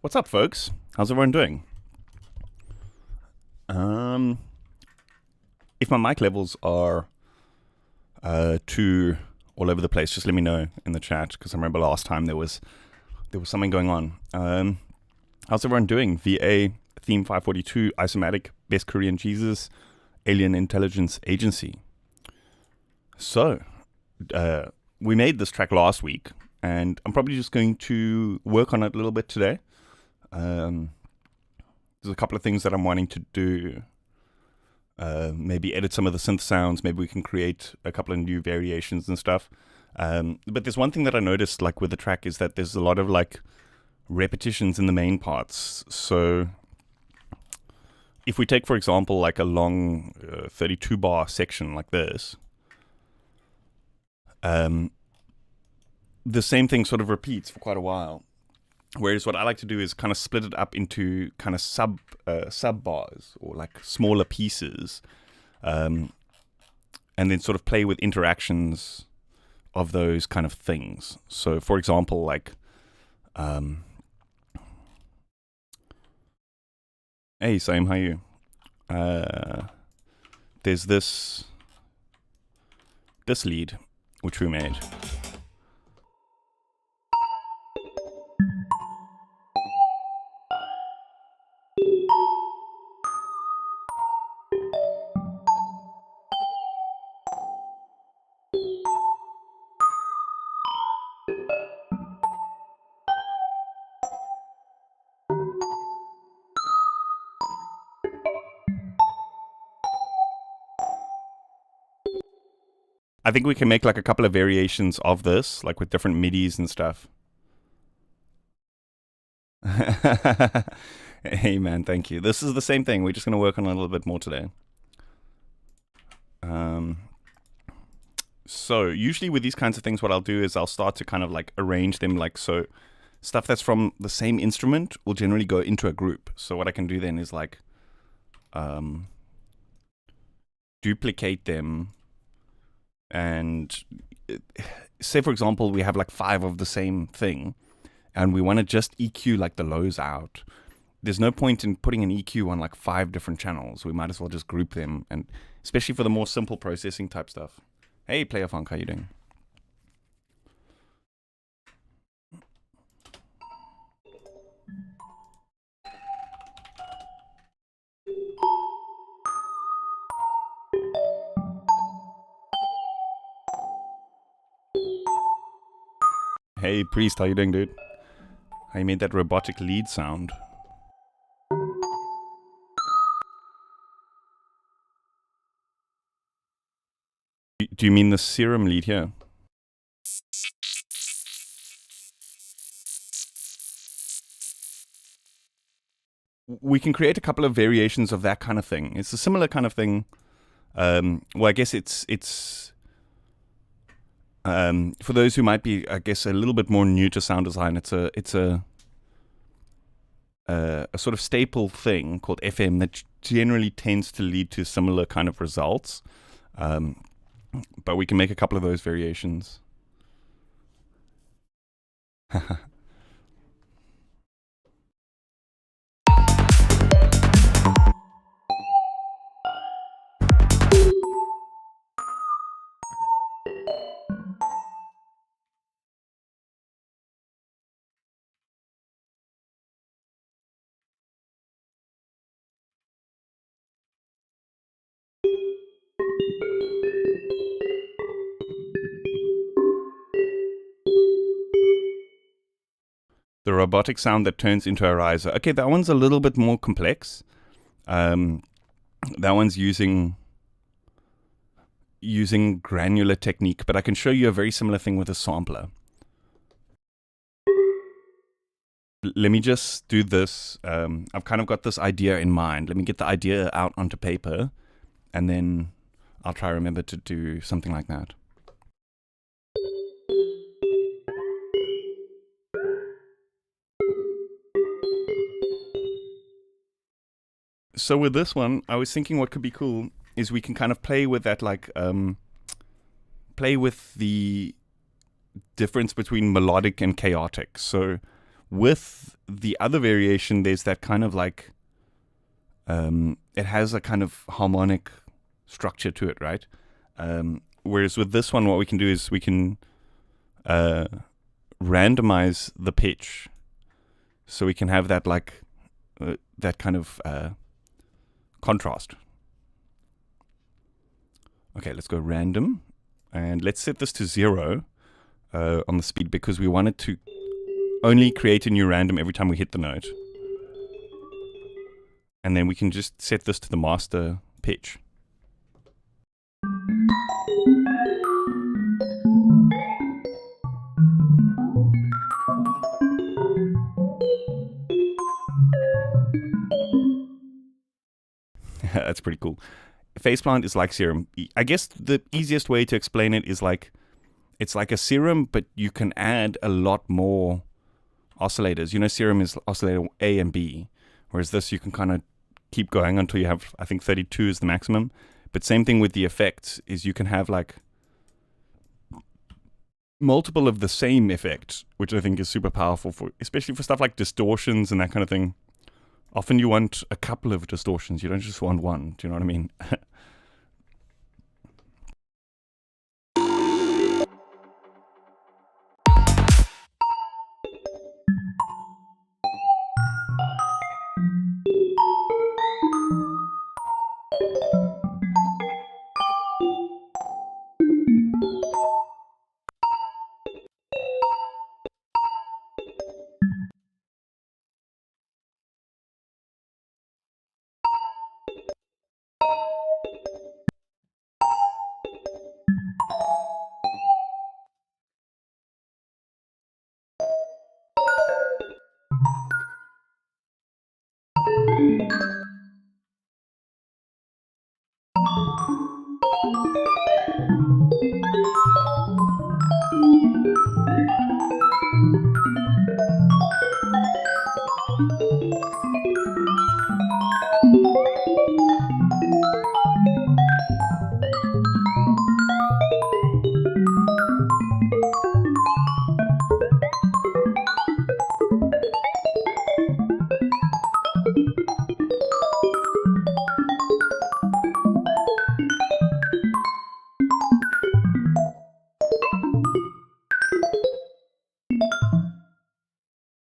What's up, folks? How's everyone doing? Um, if my mic levels are too all over the place, just let me know in the chat because I remember last time there was something going on. How's everyone doing? VA Theme 542 Isomatic Best Korean Jesus Alien Intelligence Agency. So we made this track last week, and I'm probably just going to work on it a little bit today. There's a couple of things that I'm wanting to do. Maybe edit some of the synth sounds. Maybe we can create a couple of new variations and stuff. But there's one thing that I noticed, like with the track, is that there's a lot of like repetitions in the main parts. So if we take, for example, like a long 32 bar section like this, the same thing sort of repeats for quite a while. Whereas what I like to do is kind of split it up into kind of sub bars or like smaller pieces, and then sort of play with interactions of those kind of things. So, for example, like, hey Sam, how are you? There's this lead which we made. I think we can make like a couple of variations of this, like with different MIDIs and stuff. Hey man, thank you. This is the same thing. We're just going to work on it a little bit more today. So usually with these kinds of things, what I'll do is I'll start to kind of like arrange them like so. Stuff that's from the same instrument will generally go into a group. So what I can do then is like duplicate them. And say, for example, we have like 5 of the same thing and we want to just EQ like the lows out. There's no point in putting an EQ on like 5 different channels. We might as well just group them, and especially for the more simple processing type stuff. Hey, Player Funk, how you doing? Hey, Priest, how you doing, dude? How you made that robotic lead sound? Do you mean the serum lead here? We can create a couple of variations of that kind of thing. It's a similar kind of thing. Well, I guess it's for those who might be, I guess, a little bit more new to sound design. It's a sort of staple thing called FM that generally tends to lead to similar kind of results. But we can make a couple of those variations. The robotic sound that turns into a riser. Okay, that one's a little bit more complex. That one's using granular technique, but I can show you a very similar thing with a sampler. Let me just do this. I've kind of got this idea in mind. Let me get the idea out onto paper, and then I'll try to remember to do something like that. So with this one, I was thinking what could be cool is we can kind of play with that, like, play with the difference between melodic and chaotic. So With the other variation, there's that kind of like, it has a kind of harmonic structure to it, right? Whereas with this one, what we can do is we can randomize the pitch. So we can have that like, that kind of contrast. Okay, let's go random. And let's set this to 0 on the speed, because we want it to only create a new random every time we hit the note. And then we can just set this to the master pitch. That's pretty cool. Faceplant is like Serum. I guess the easiest way to explain it is like, it's like a Serum, but you can add a lot more oscillators. You know, Serum is oscillator A and B, whereas this you can kind of keep going until you have, I think 32 is the maximum. But same thing with the effects, is you can have like multiple of the same effect, which I think is super powerful for, especially for stuff like distortions and that kind of thing. Often you want a couple of distortions, you don't just want one, do you know what I mean?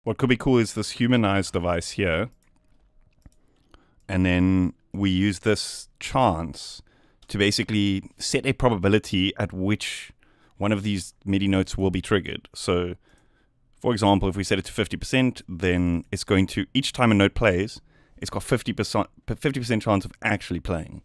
What could be cool is this humanized device here. And then we use this chance to basically set a probability at which one of these MIDI notes will be triggered. So, for example, if we set it to 50%, then it's going to, each time a note plays, it's got 50% chance of actually playing.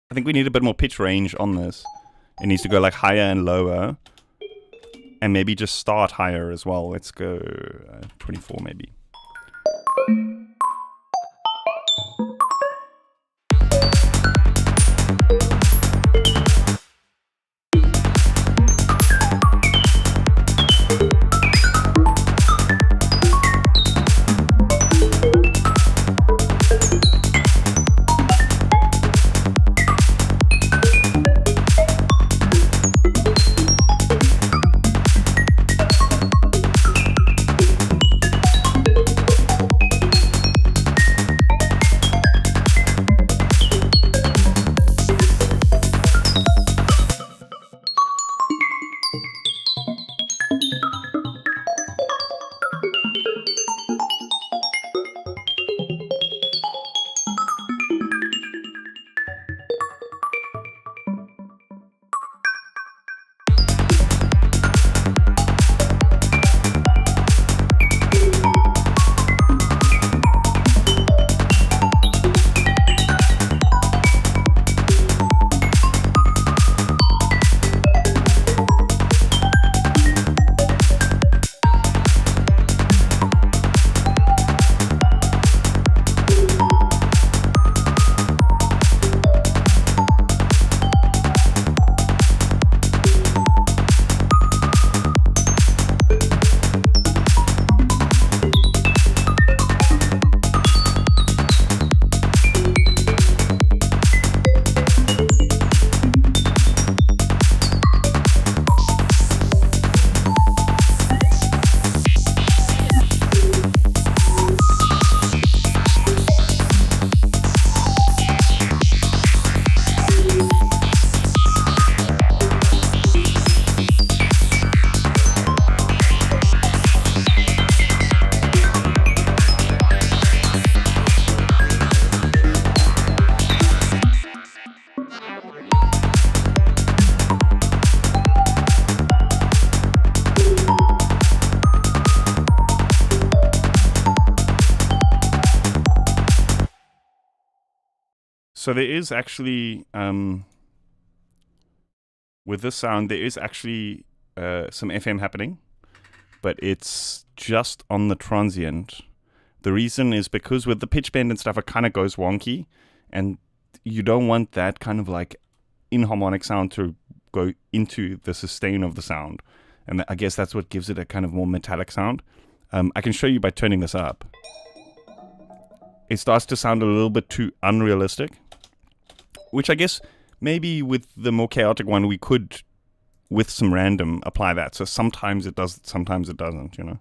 I think we need a bit more pitch range on this. It needs to go like higher and lower. And maybe just start higher as well. Let's go 24 maybe. So there is actually, with this sound, there is actually some FM happening, but it's just on the transient. The reason is because with the pitch bend and stuff, it kind of goes wonky, and you don't want that kind of like inharmonic sound to go into the sustain of the sound. And I guess that's what gives it a kind of more metallic sound. I can show you by turning this up. It starts to sound a little bit too unrealistic, which I guess maybe with the more chaotic one, we could, with some random, apply that. So sometimes it does, sometimes it doesn't, you know.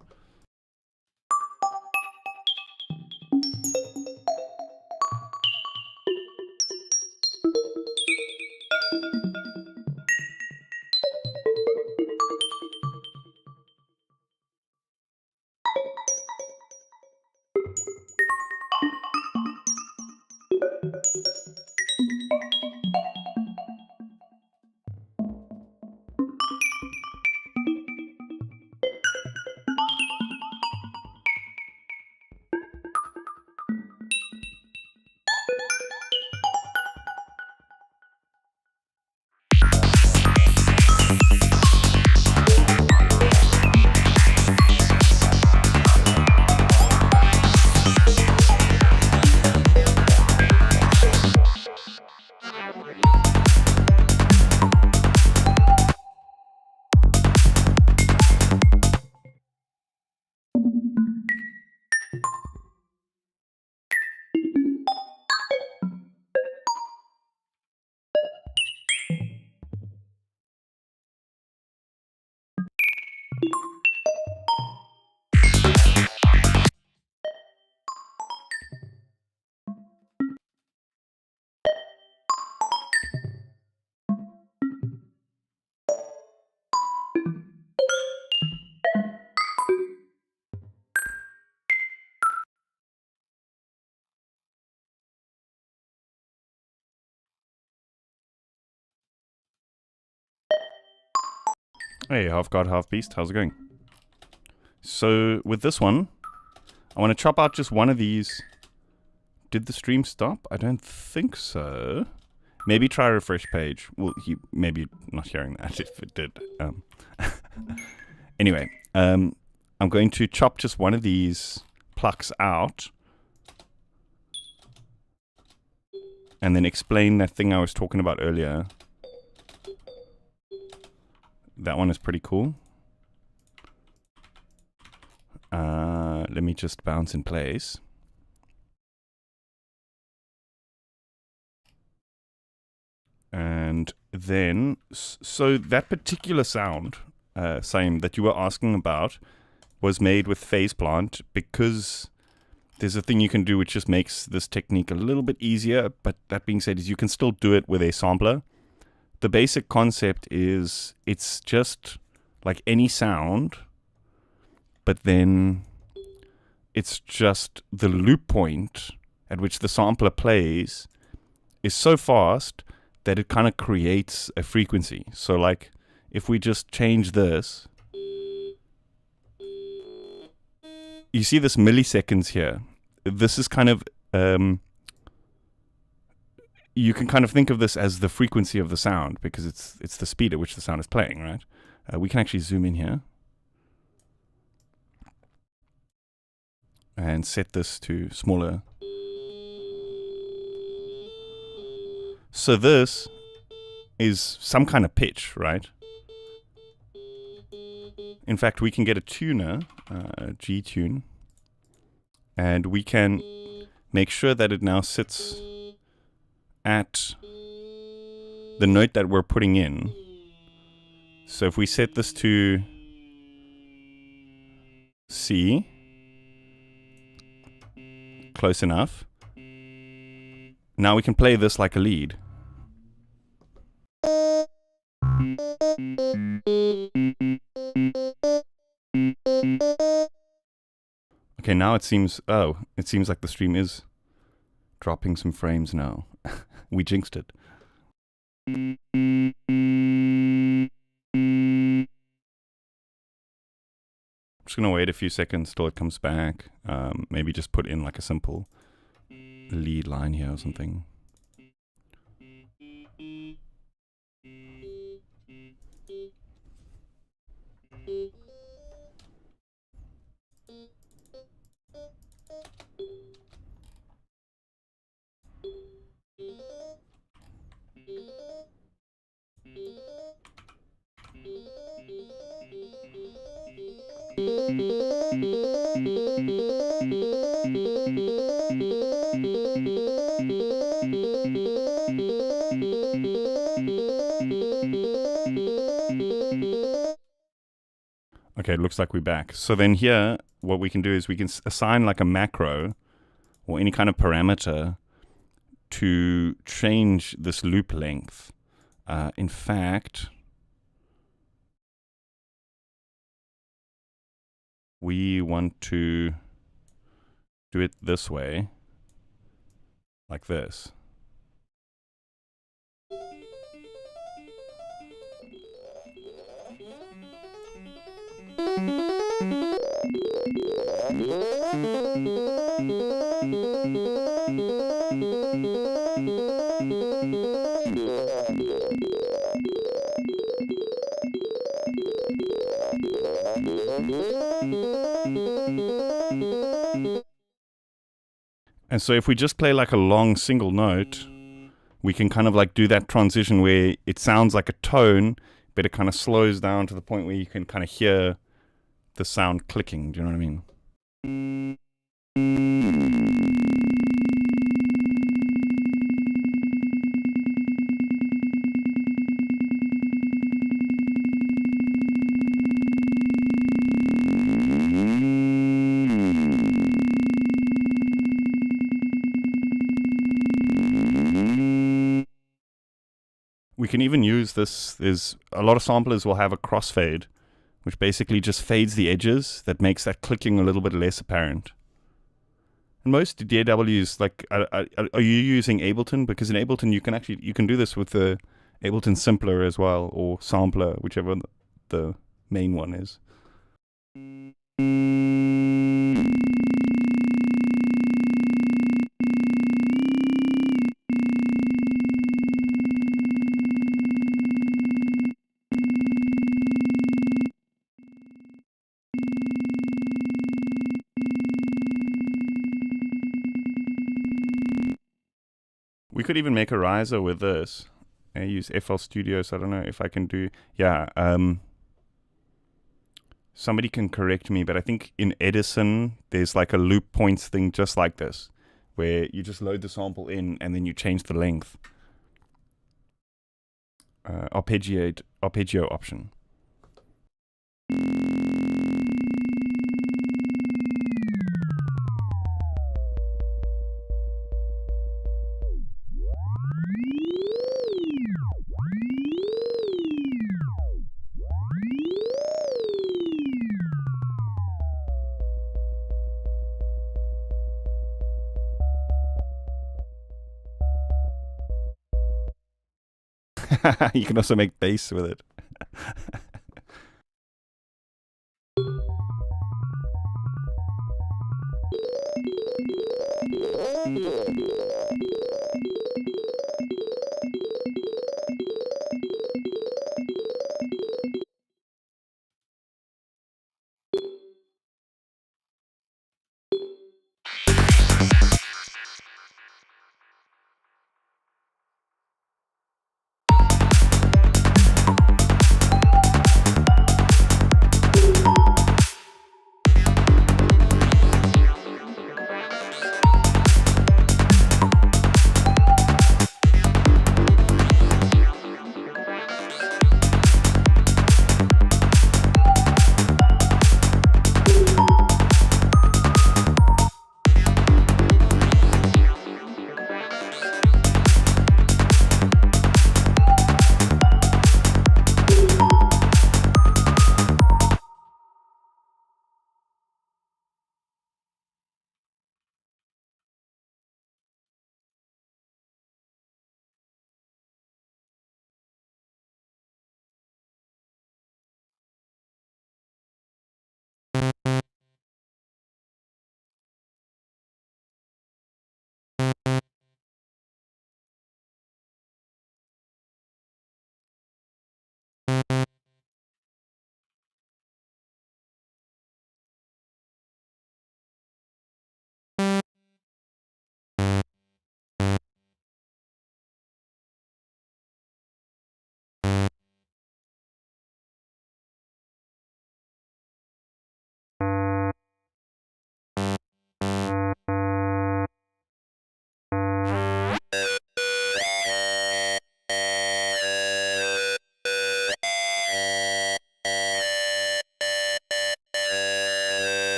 Hey, half god, half beast, how's it going? So with this one, I want to chop out just one of these. Did the stream stop? I don't think so. Maybe try refresh page. Well, maybe not hearing that if it did. Anyway, I'm going to chop just one of these plucks out and then explain that thing I was talking about earlier. That one is pretty cool. Let me just bounce in place. And then, so that particular sound, same that you were asking about, was made with phase plant because there's a thing you can do which just makes this technique a little bit easier. But that being said, is you can still do it with a sampler. The basic concept is it's just like any sound, but then it's just the loop point at which the sampler plays is so fast that it kind of creates a frequency. So like if we just change this, you see this milliseconds here. This is kind of, you can kind of think of this as the frequency of the sound because it's the speed at which the sound is playing, right? We can actually zoom in here and set this to smaller. So this is some kind of pitch, right? In fact, we can get a tuner, G tune, and we can make sure that it now sits at the note that we're putting in. So if we set this to C, close enough, now we can play this like a lead. Okay, now it seems like the stream is dropping some frames now. We jinxed it. I'm just gonna wait a few seconds till it comes back. Maybe just put in like a simple lead line here or something. Okay, it looks like we're back. So then here, what we can do is we can assign like a macro or any kind of parameter to change this loop length. In fact, we want to do it this way, like this. And so if we just play like a long single note, we can kind of like do that transition where it sounds like a tone, but it kind of slows down to the point where you can kind of hear the sound clicking. Do you know what I mean? We can even use this. There's a lot of samplers will have a crossfade, which basically just fades the edges. That makes that clicking a little bit less apparent. And most DAWs, like, are you using Ableton? Because in Ableton you can do this with the Ableton Simpler as well, or Sampler, whichever the main one is. We could even make a riser with this. I use FL Studio, so I don't know if I can do... Yeah, somebody can correct me, but I think in Edison, there's like a loop points thing just like this, where you just load the sample in and then you change the length. Arpeggio option. You can also make bass with it.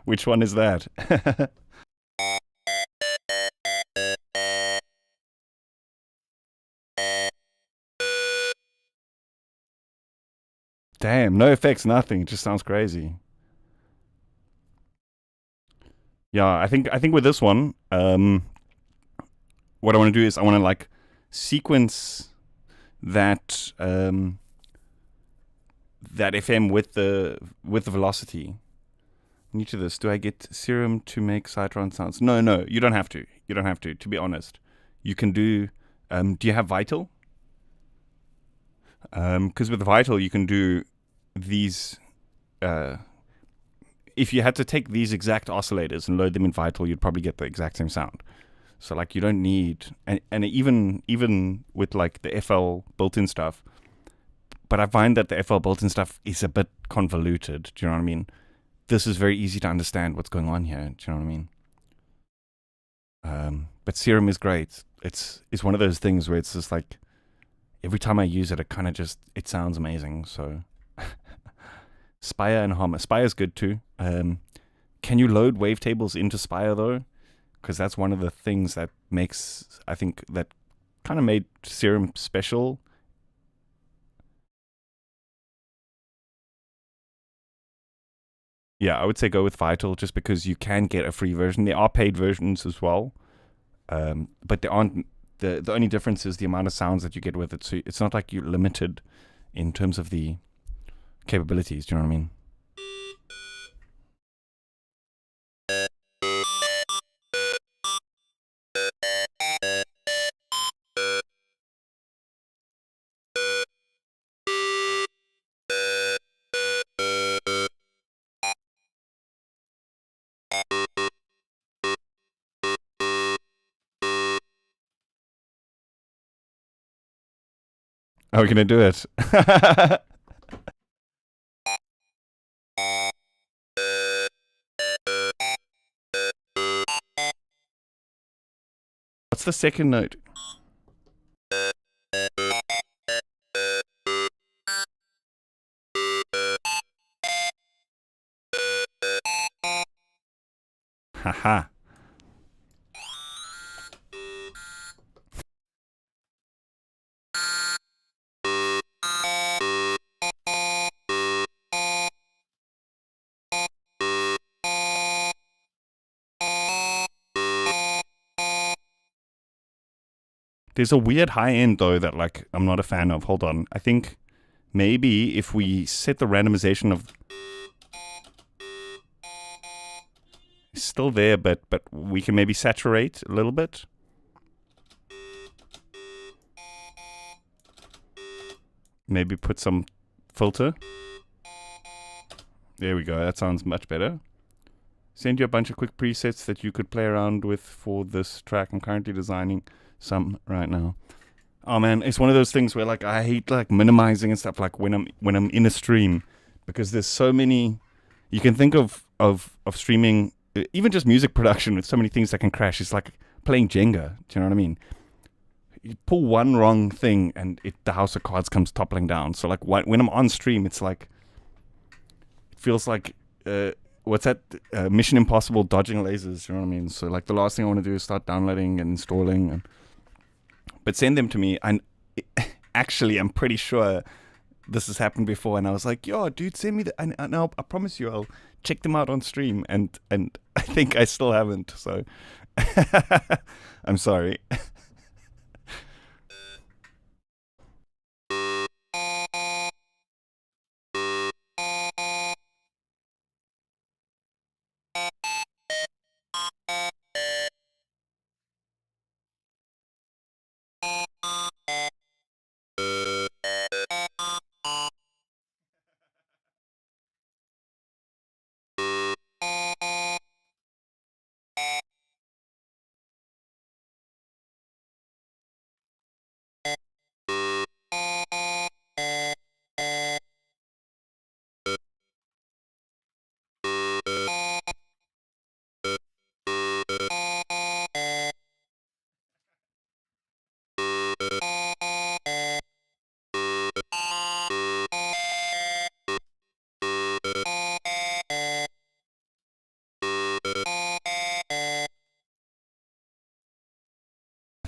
Which one is that? Damn, no effects, nothing. It just sounds crazy. Yeah, I think with this one, what I want to do is I want to like sequence that that FM with the velocity. New to this, do I get Serum to make Cytron sounds? No, no, you don't have to. You don't have to. To be honest, you can do. Do you have Vital? Because with Vital, you can do these. If you had to take these exact oscillators and load them in Vital, you'd probably get the exact same sound. So like you don't need, and even with like the FL built-in stuff, but I find that the FL built-in stuff is a bit convoluted. Do you know what I mean? This is very easy to understand what's going on here. Do you know what I mean? But Serum is great. It's one of those things where it's just like every time I use it, it kind of just it sounds amazing. So Spire and Homage. Spire's good too. Can you load wavetables into Spire though? Because that's one of the things that makes I think that kind of made Serum special. Yeah, I would say go with Vital just because you can get a free version. There are paid versions as well, but there aren't. The only difference is the amount of sounds that you get with it. So it's not like you're limited in terms of the capabilities. Do you know what I mean? Are we gonna do it? What's the second note? Haha. There's a weird high end though that like I'm not a fan of. Hold on. I think maybe if we set the randomization of it's still there, but we can maybe saturate a little bit. Maybe put some filter. There we go. That sounds much better. Send you a bunch of quick presets that you could play around with for this track. I'm currently designing some right now. Oh man, it's one of those things where like I hate like minimizing and stuff like when I'm in a stream because there's so many you can think of streaming even just music production with so many things that can crash. It's like playing Jenga. Do you know what I mean? You pull one wrong thing and the house of cards comes toppling down. So like when I'm on stream, it's like it feels like what's that? Mission Impossible dodging lasers. You know what I mean? So like the last thing I want to do is start downloading and installing but send them to me. And actually, I'm pretty sure this has happened before. And I was like, yo, dude, send me and I promise you, I'll check them out on stream. And I think I still haven't. So I'm sorry.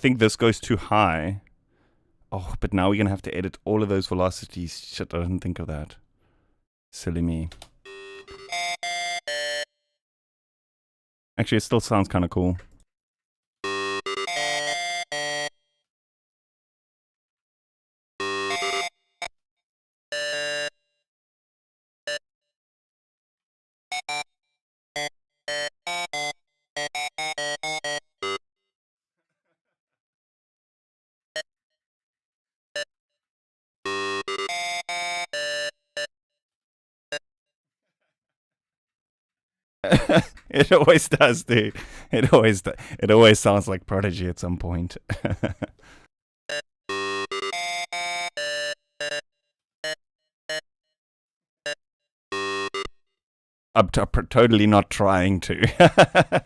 think this goes too high. Oh, but now we're going to have to edit all of those velocities. Shit, I didn't think of that. Silly me. Actually, it still sounds kind of cool. It always does, dude. It always sounds like Prodigy at some point. I'm totally not trying to.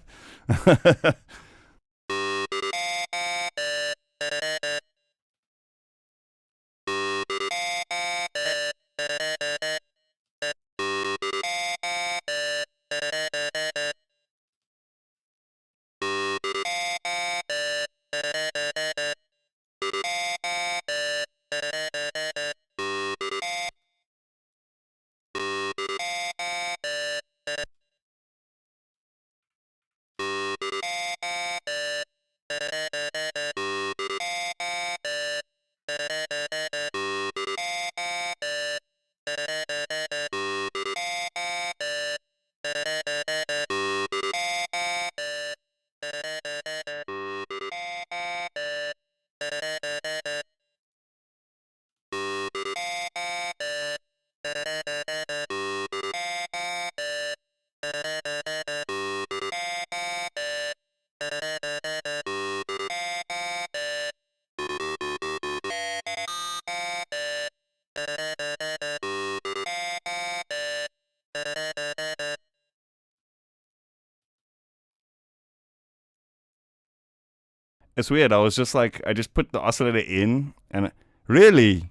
It's weird. I was just like, I just put the oscillator in, and really,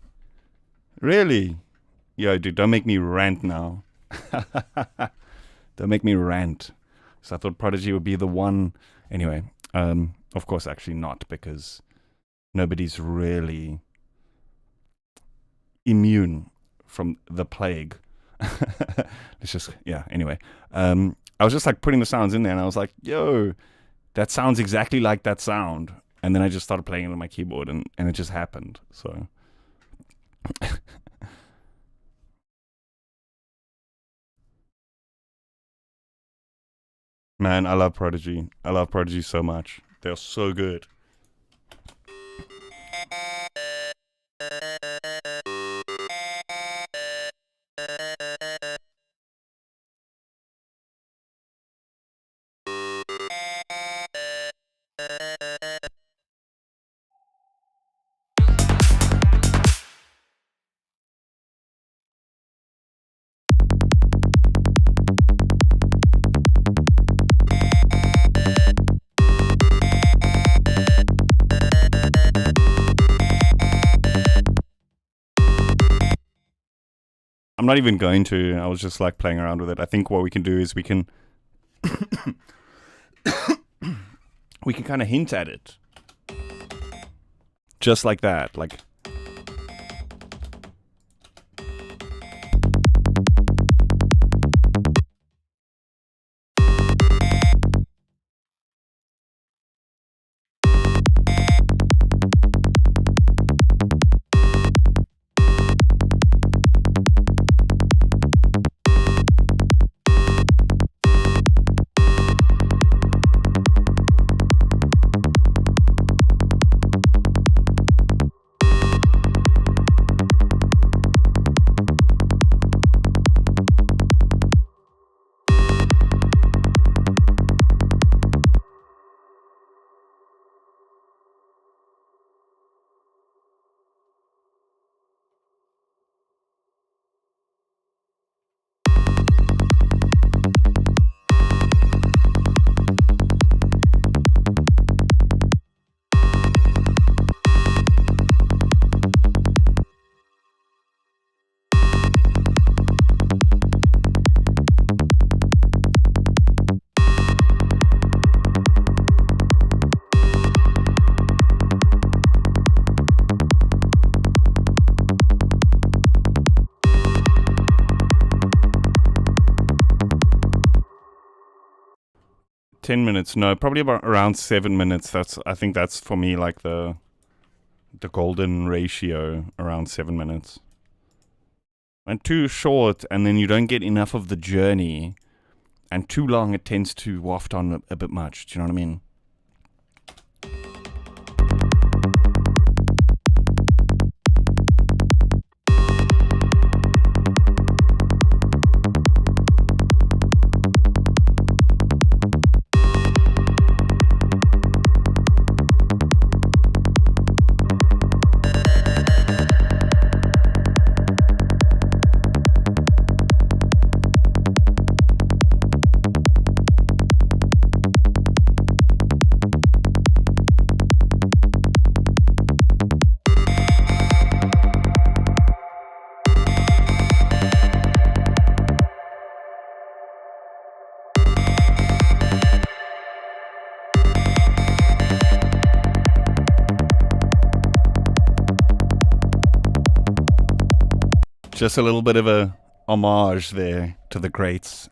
yo, dude, don't make me rant now. Don't make me rant. So I thought Prodigy would be the one. Anyway, of course, actually not, because nobody's really immune from the plague. It's just, yeah. Anyway, I was just like putting the sounds in there, and I was like, yo, that sounds exactly like that sound. And then I just started playing it on my keyboard, and it just happened. So man, I love Prodigy. I love Prodigy so much. They're so good. I'm not even going to. I was just like playing around with it. I think what we can do is we can we can kind of hint at it. Just like that. Like 10 minutes. No, probably about around 7 minutes. I think that's for me like the golden ratio, around 7 minutes. And too short, and then you don't get enough of the journey. And too long, it tends to waft on a bit much. Do you know what I mean? Just a little bit of a homage there to the greats.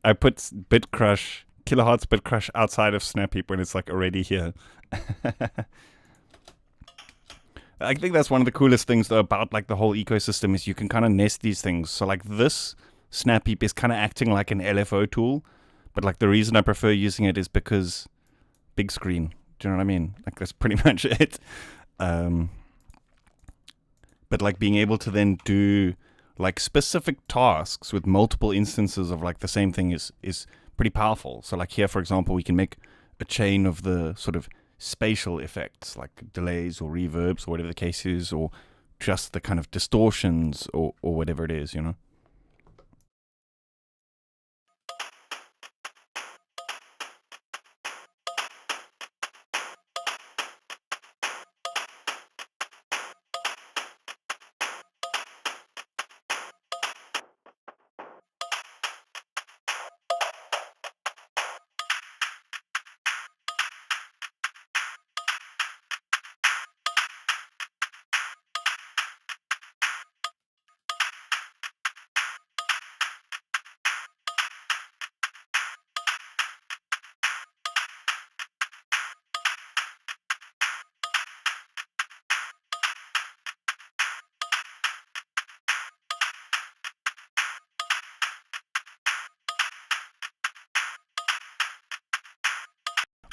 I put BitCrush kilohertz bit crash outside of Snap Heap when it's like already here. I think that's one of the coolest things though about like the whole ecosystem is you can kind of nest these things. So like this Snap Heap is kind of acting like an LFO tool, but like the reason I prefer using it is because big screen. Do you know what I mean? Like that's pretty much it. But like being able to then do like specific tasks with multiple instances of like the same thing is pretty powerful. So like here, for example, we can make a chain of the sort of spatial effects like delays or reverbs or whatever the case is, or just the kind of distortions or whatever it is, you know?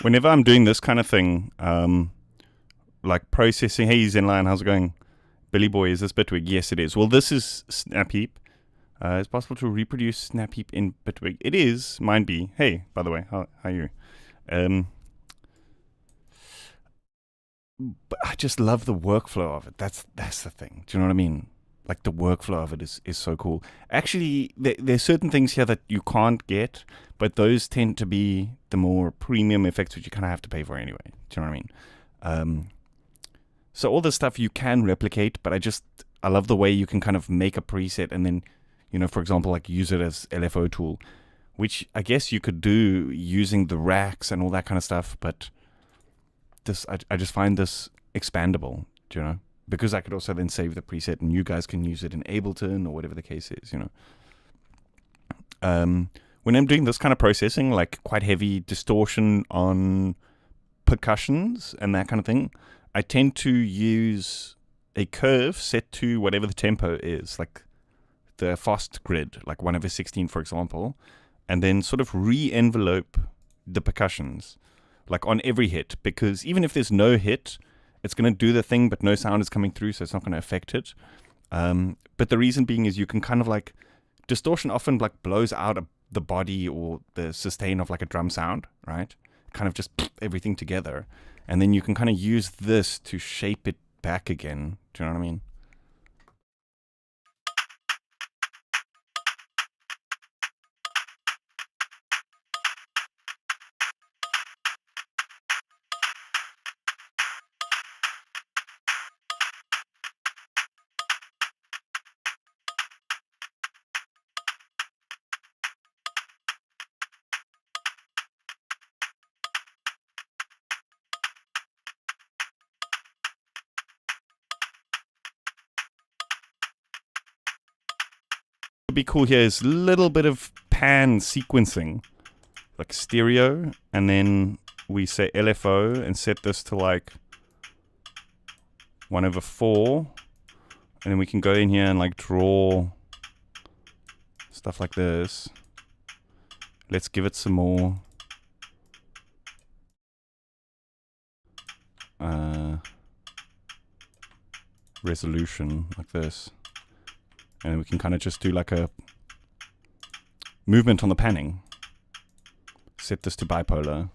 Whenever I'm doing this kind of thing, like processing, hey Zenline, how's it going? Billy Boy, is this Bitwig? Yes, it is. Well, this is Snap Heap. It's possible to reproduce Snap Heap in Bitwig. It is. Mine be. Hey, by the way, how are you? But I just love the workflow of it. That's the thing. Do you know what I mean? Like the workflow of it is so cool. Actually, there's certain things here that you can't get, but those tend to be the more premium effects, which you kind of have to pay for anyway. Do you know what I mean? So all this stuff you can replicate, but I love the way you can kind of make a preset and then, you know, for example, like use it as LFO tool, which I guess you could do using the racks and all that kind of stuff, but I just find this expandable, do you know? Because I could also then save the preset and you guys can use it in Ableton or whatever the case is, you know. When I'm doing this kind of processing, like quite heavy distortion on percussions and that kind of thing, I tend to use a curve set to whatever the tempo is, like the fast grid, like 1/16, for example, and then sort of re-envelope the percussions, like on every hit, because even if there's no hit, it's going to do the thing, but no sound is coming through, so it's not going to affect it. But the reason being is you can kind of like, distortion often like blows out the body or the sustain of like a drum sound, right? Kind of just everything together. And then you can kind of use this to shape it back again. Do you know what I mean? What would be cool here is a little bit of pan sequencing, like stereo, and then we say LFO and set this to like 1/4, and then we can go in here and like draw stuff like this. Let's give it some more resolution like this, and then we can kind of just do like a movement on the panning. Set this to bipolar.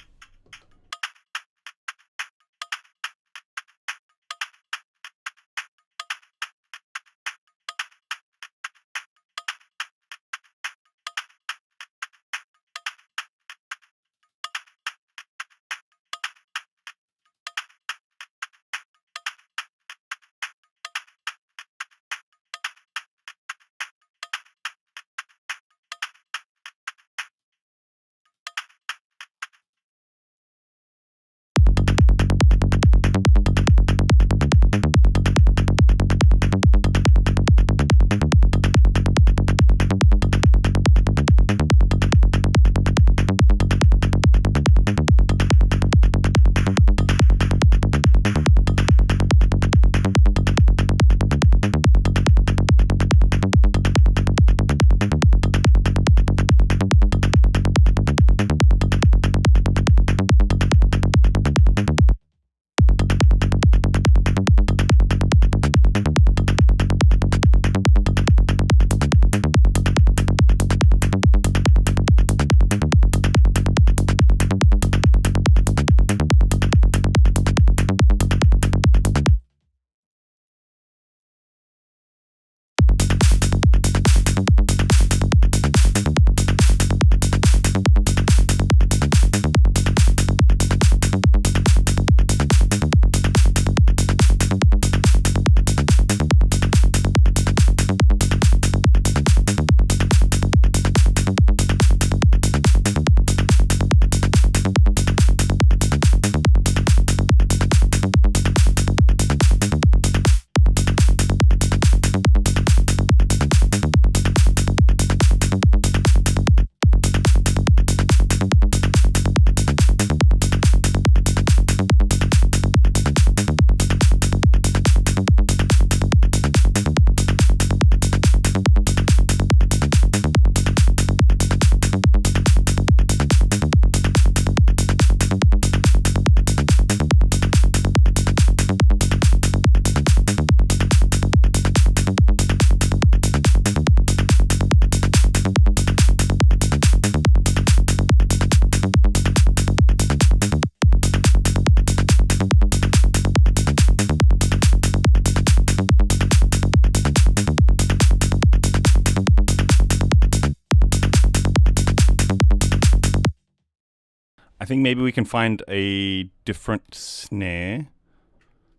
I think maybe we can find a different snare.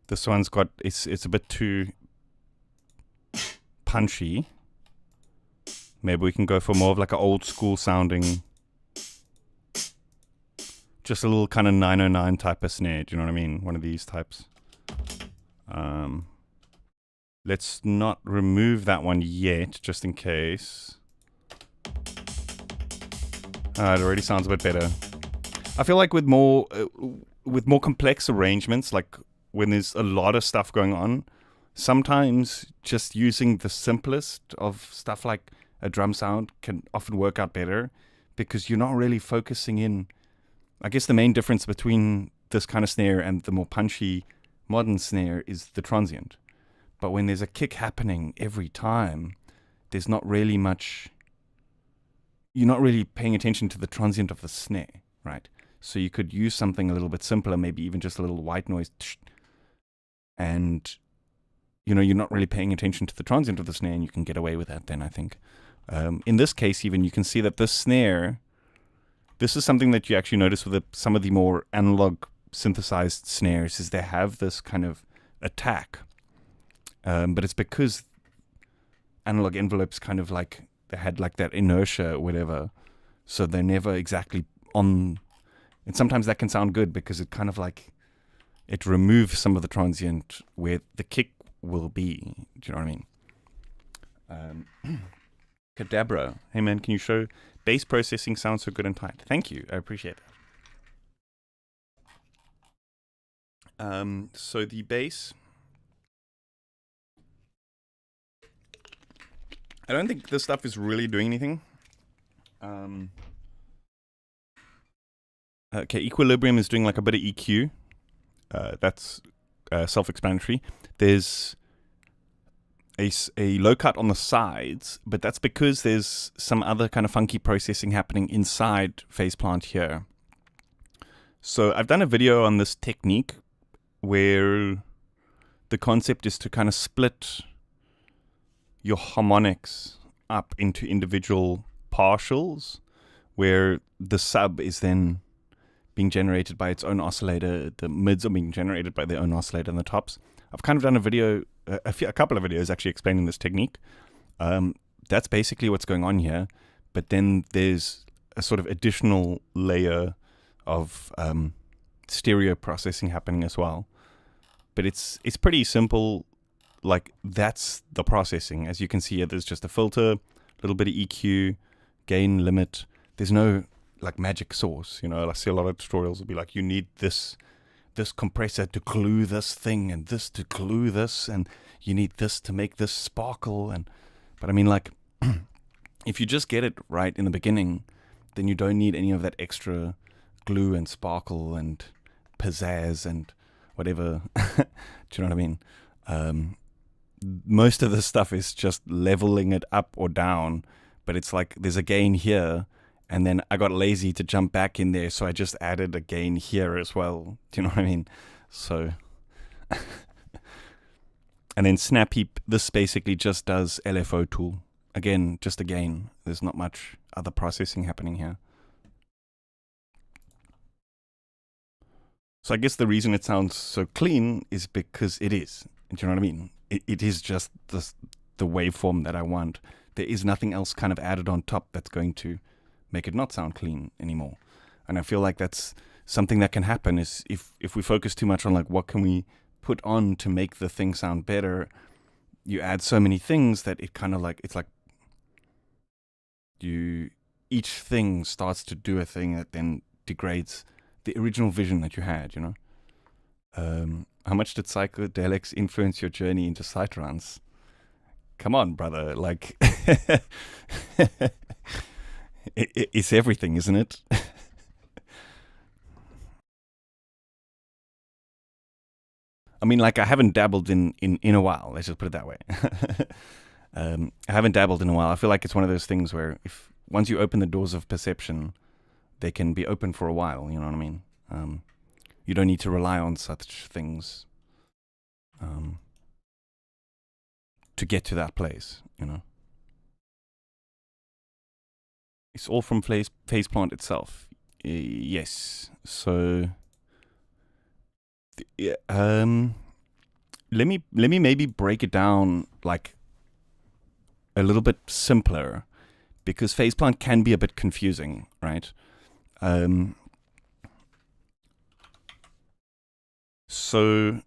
This one's got, it's a bit too punchy. Maybe we can go for more of like an old school sounding, just a little kind of 909 type of snare. Do you know what I mean? One of these types. Let's not remove that one yet, just in case. It already sounds a bit better. I feel like with more complex arrangements, like when there's a lot of stuff going on, sometimes just using the simplest of stuff like a drum sound can often work out better, because you're not really focusing in. I guess the main difference between this kind of snare and the more punchy modern snare is the transient. But when there's a kick happening every time, there's not really much. You're not really paying attention to the transient of the snare, right? So you could use something a little bit simpler, maybe even just a little white noise, and you're not really paying attention to the transient of the snare, and you can get away with that then, I think. In this case, even, you can see that this snare, this is something that you actually notice with some of the more analog synthesized snares, is they have this kind of attack. But it's because analog envelopes kind of like, they had like that inertia or whatever, so they're never exactly on. And sometimes that can sound good because it kind of like, it removes some of the transient where the kick will be. Do you know what I mean? Cadabra, hey man, can you show bass processing sounds so good and tight? Thank you, I appreciate that. So the bass, I don't think this stuff is really doing anything. Okay, Equilibrium is doing like a bit of EQ. That's self-explanatory. There's a low cut on the sides, but that's because there's some other kind of funky processing happening inside phase plant here. So I've done a video on this technique where the concept is to kind of split your harmonics up into individual partials, where the sub is then being generated by its own oscillator, the mids are being generated by their own oscillator, and the tops. I've kind of done a video, a couple of videos actually explaining this technique. That's basically what's going on here, but then there's a sort of additional layer of stereo processing happening as well. But it's pretty simple. Like, that's the processing. As you can see here, there's just a filter, a little bit of EQ, gain, limit. There's no like magic sauce, I see a lot of tutorials will be like, you need this compressor to glue this thing, and this to glue this, and you need this to make this sparkle. But I mean, like, if you just get it right in the beginning, then you don't need any of that extra glue and sparkle and pizzazz and whatever. Do you know what I mean? Most of the stuff is just leveling it up or down, but it's like there's a gain here, and then I got lazy to jump back in there, so I just added a gain here as well. Do you know what I mean? So, and then Snap Heap, this basically just does LFO tool. Again, just a gain. There's not much other processing happening here. So I guess the reason it sounds so clean is because it is. Do you know what I mean? It is just the waveform that I want. There is nothing else kind of added on top that's going to make it not sound clean anymore. And I feel like that's something that can happen, is if we focus too much on like what can we put on to make the thing sound better, you add so many things that it kind of like, it's like each thing starts to do a thing that then degrades the original vision that you had, How much did psychedelics influence your journey into psytrance? Come on, brother. Like, it's everything, isn't it? I mean, like, I haven't dabbled in a while. Let's just put it that way. I haven't dabbled in a while. I feel like it's one of those things where once you open the doors of perception, they can be open for a while. You know what I mean? You don't need to rely on such things to get to that place, It's all from phase plant itself. Yes. So let me maybe break it down like a little bit simpler, because phase plant can be a bit confusing, right? So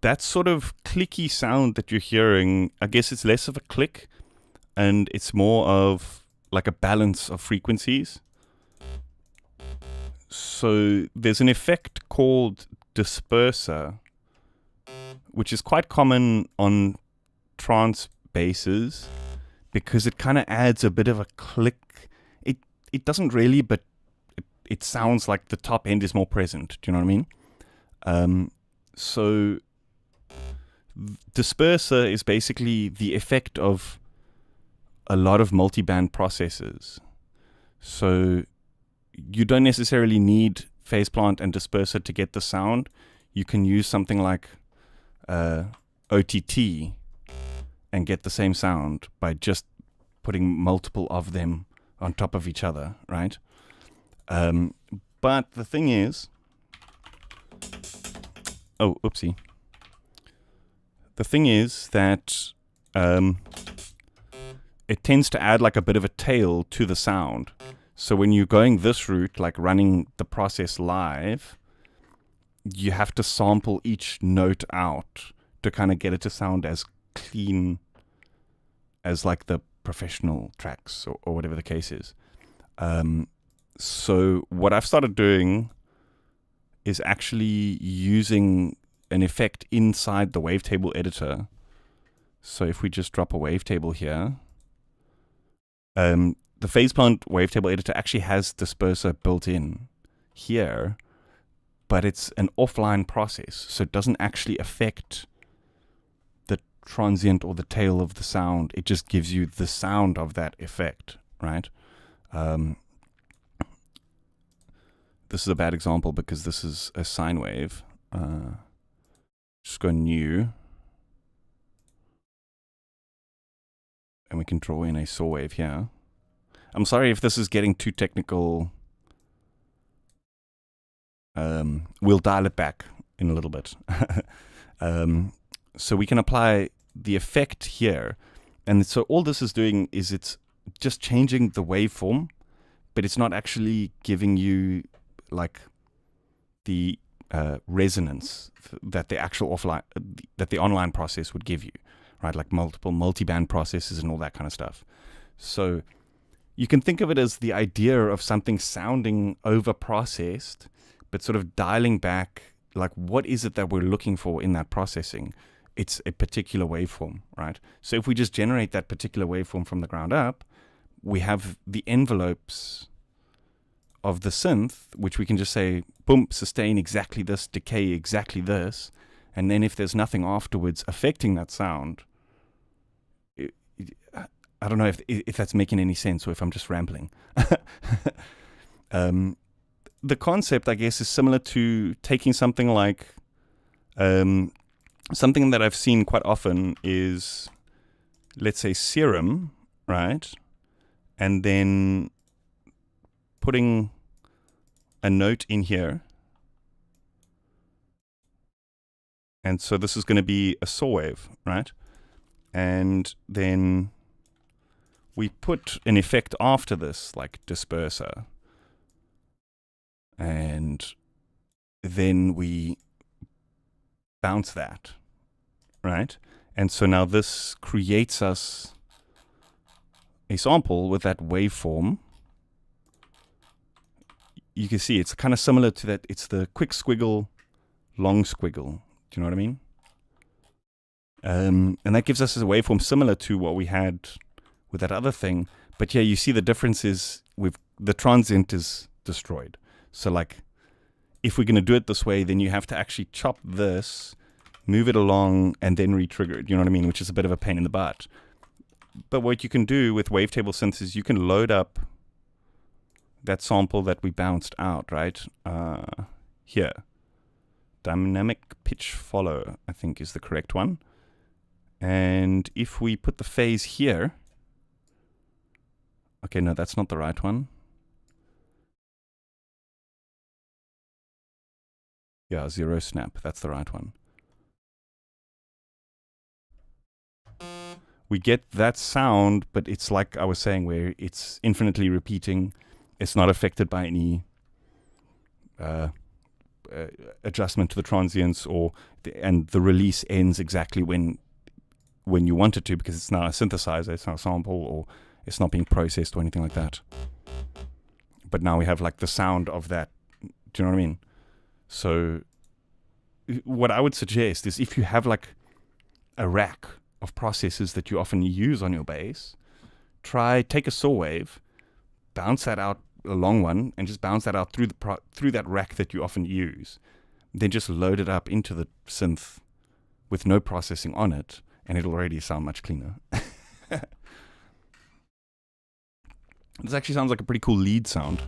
that sort of clicky sound that you're hearing, I guess it's less of a click and it's more of like a balance of frequencies. So there's an effect called disperser, which is quite common on trance basses because it kind of adds a bit of a click. It doesn't really, but it sounds like the top end is more present. Do you know what I mean? So disperser is basically the effect of a lot of multi-band processes. So you don't necessarily need phase plant and disperser to get the sound. You can use something like OTT and get the same sound by just putting multiple of them on top of each other, right? But the thing is, oh, oopsie. The thing is that it tends to add like a bit of a tail to the sound. So when you're going this route, like running the process live, you have to sample each note out to kind of get it to sound as clean as like the professional tracks or whatever the case is. So what I've started doing is actually using an effect inside the wavetable editor. So if we just drop a wavetable here, the phase plant wavetable editor actually has disperser built in here, but it's an offline process, so it doesn't actually affect the transient or the tail of the sound. It just gives you the sound of that effect, right? This is a bad example because this is a sine wave. Just go new. And we can draw in a saw wave here. I'm sorry if this is getting too technical. We'll dial it back in a little bit. So we can apply the effect here. And so all this is doing is it's just changing the waveform, but it's not actually giving you like the resonance that the actual offline, that the online process would give you, right? Like multiple multi-band processes and all that kind of stuff. So you can think of it as the idea of something sounding over-processed, but sort of dialing back, like what is it that we're looking for in that processing? It's a particular waveform, right? So if we just generate that particular waveform from the ground up, we have the envelopes of the synth, which we can just say, boom, sustain exactly this, decay exactly this, and then if there's nothing afterwards affecting that sound, I don't know if that's making any sense or if I'm just rambling. The concept, I guess, is similar to taking something like, something that I've seen quite often is, let's say, serum, right? And then putting a note in here. And so this is going to be a saw wave, right? And then we put an effect after this, like disperser. And then we bounce that, right? And so now this creates us a sample with that waveform. You can see it's kind of similar to that. It's the quick squiggle, long squiggle. Do you know what I mean? And that gives us a waveform similar to what we had with that other thing. But yeah, you see the difference is the transient is destroyed. So like, if we're going to do it this way, then you have to actually chop this, move it along, and then re-trigger it. You know what I mean? Which is a bit of a pain in the butt. But what you can do with wavetable synths is you can load up that sample that we bounced out, right? Here. Dynamic pitch follow, I think is the correct one. And if we put the phase here, okay, no, that's not the right one. Yeah, 0 snap. That's the right one. We get that sound, but it's like I was saying, where it's infinitely repeating. It's not affected by any adjustment to the transients, and the release ends exactly when you want it to, because it's not a synthesizer, it's not a sample, or it's not being processed or anything like that. But now we have like the sound of that. Do you know what I mean? So what I would suggest is, if you have like a rack of processors that you often use on your bass, take a saw wave, bounce that out, a long one, and just bounce that out through that rack that you often use. Then just load it up into the synth with no processing on it, and it'll already sound much cleaner. This actually sounds like a pretty cool lead sound.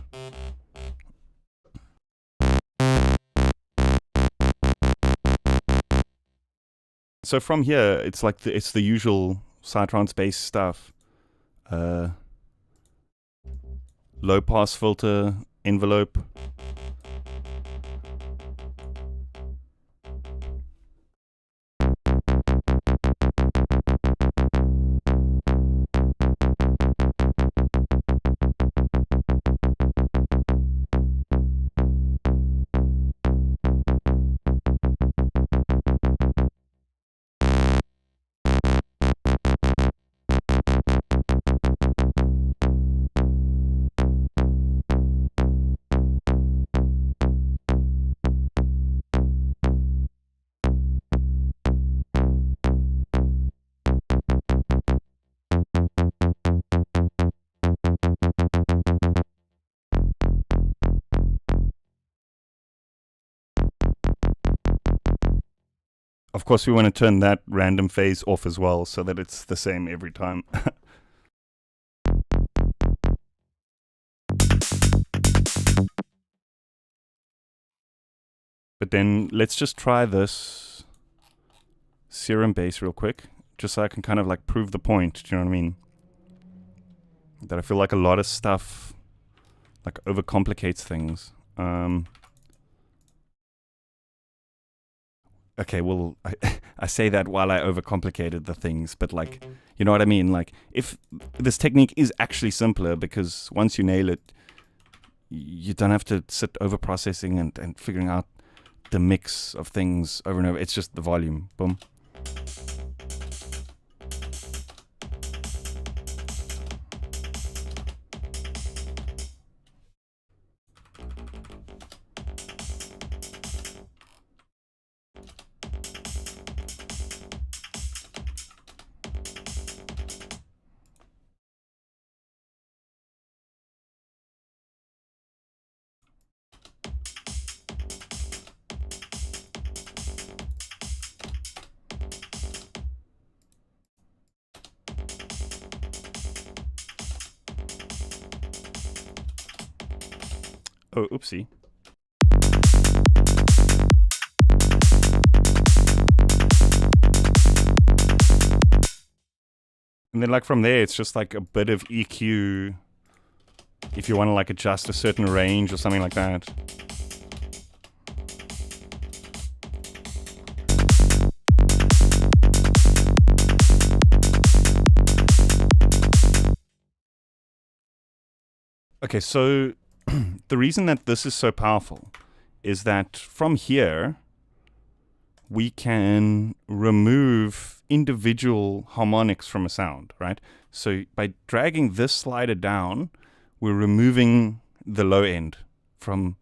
So from here, it's like it's the usual Psytrance bass stuff. Low pass filter, envelope. Of course, we want to turn that random phase off as well, so that it's the same every time. But then let's just try this serum bass real quick, just so I can kind of like prove the point. Do you know what I mean? That I feel like a lot of stuff like overcomplicates things. Okay, well, I say that while I overcomplicated the things, but like, you know what I mean? Like, if this technique is actually simpler, because once you nail it, you don't have to sit over processing and figuring out the mix of things over and over. It's just the volume. Boom. Oh, oopsie. And then like from there, it's just like a bit of EQ if you want to like adjust a certain range or something like that. Okay, so the reason that this is so powerful is that from here, we can remove individual harmonics from a sound, right? So by dragging this slider down, we're removing the low end from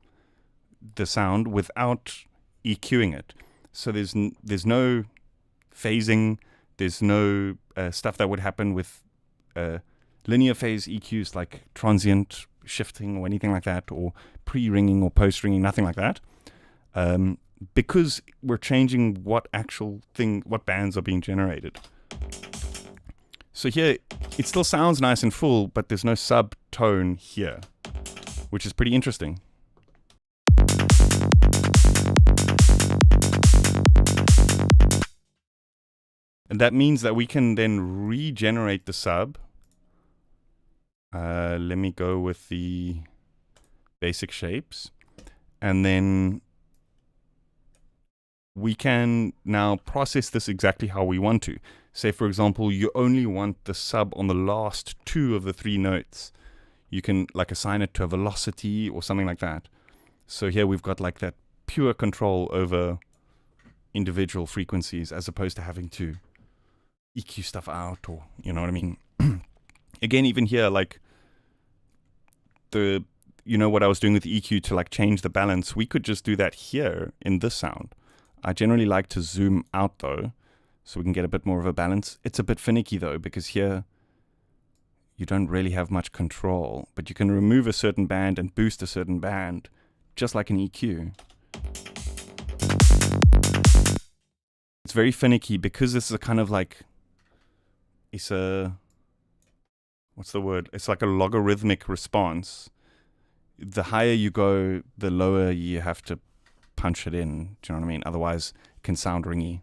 the sound without EQing it. So there's no phasing, there's no stuff that would happen with linear phase EQs like transient shifting or anything like that, or pre-ringing or post-ringing, nothing like that. Because we're changing what bands are being generated. So here, it still sounds nice and full, but there's no subtone here, which is pretty interesting. And that means that we can then regenerate the sub. Let me go with the basic shapes. And then we can now process this exactly how we want to. Say, for example, you only want the sub on the last 2 of the 3 notes. You can like assign it to a velocity or something like that. So here we've got like that pure control over individual frequencies as opposed to having to EQ stuff out, or you know what I mean. Again, even here, like what I was doing with the EQ to like change the balance, we could just do that here in this sound. I generally like to zoom out though, so we can get a bit more of a balance. It's a bit finicky though, because here you don't really have much control, but you can remove a certain band and boost a certain band, just like an EQ. It's very finicky because this is a kind of like, what's the word? It's like a logarithmic response. The higher you go, the lower you have to punch it in. Do you know what I mean? Otherwise, it can sound ringy.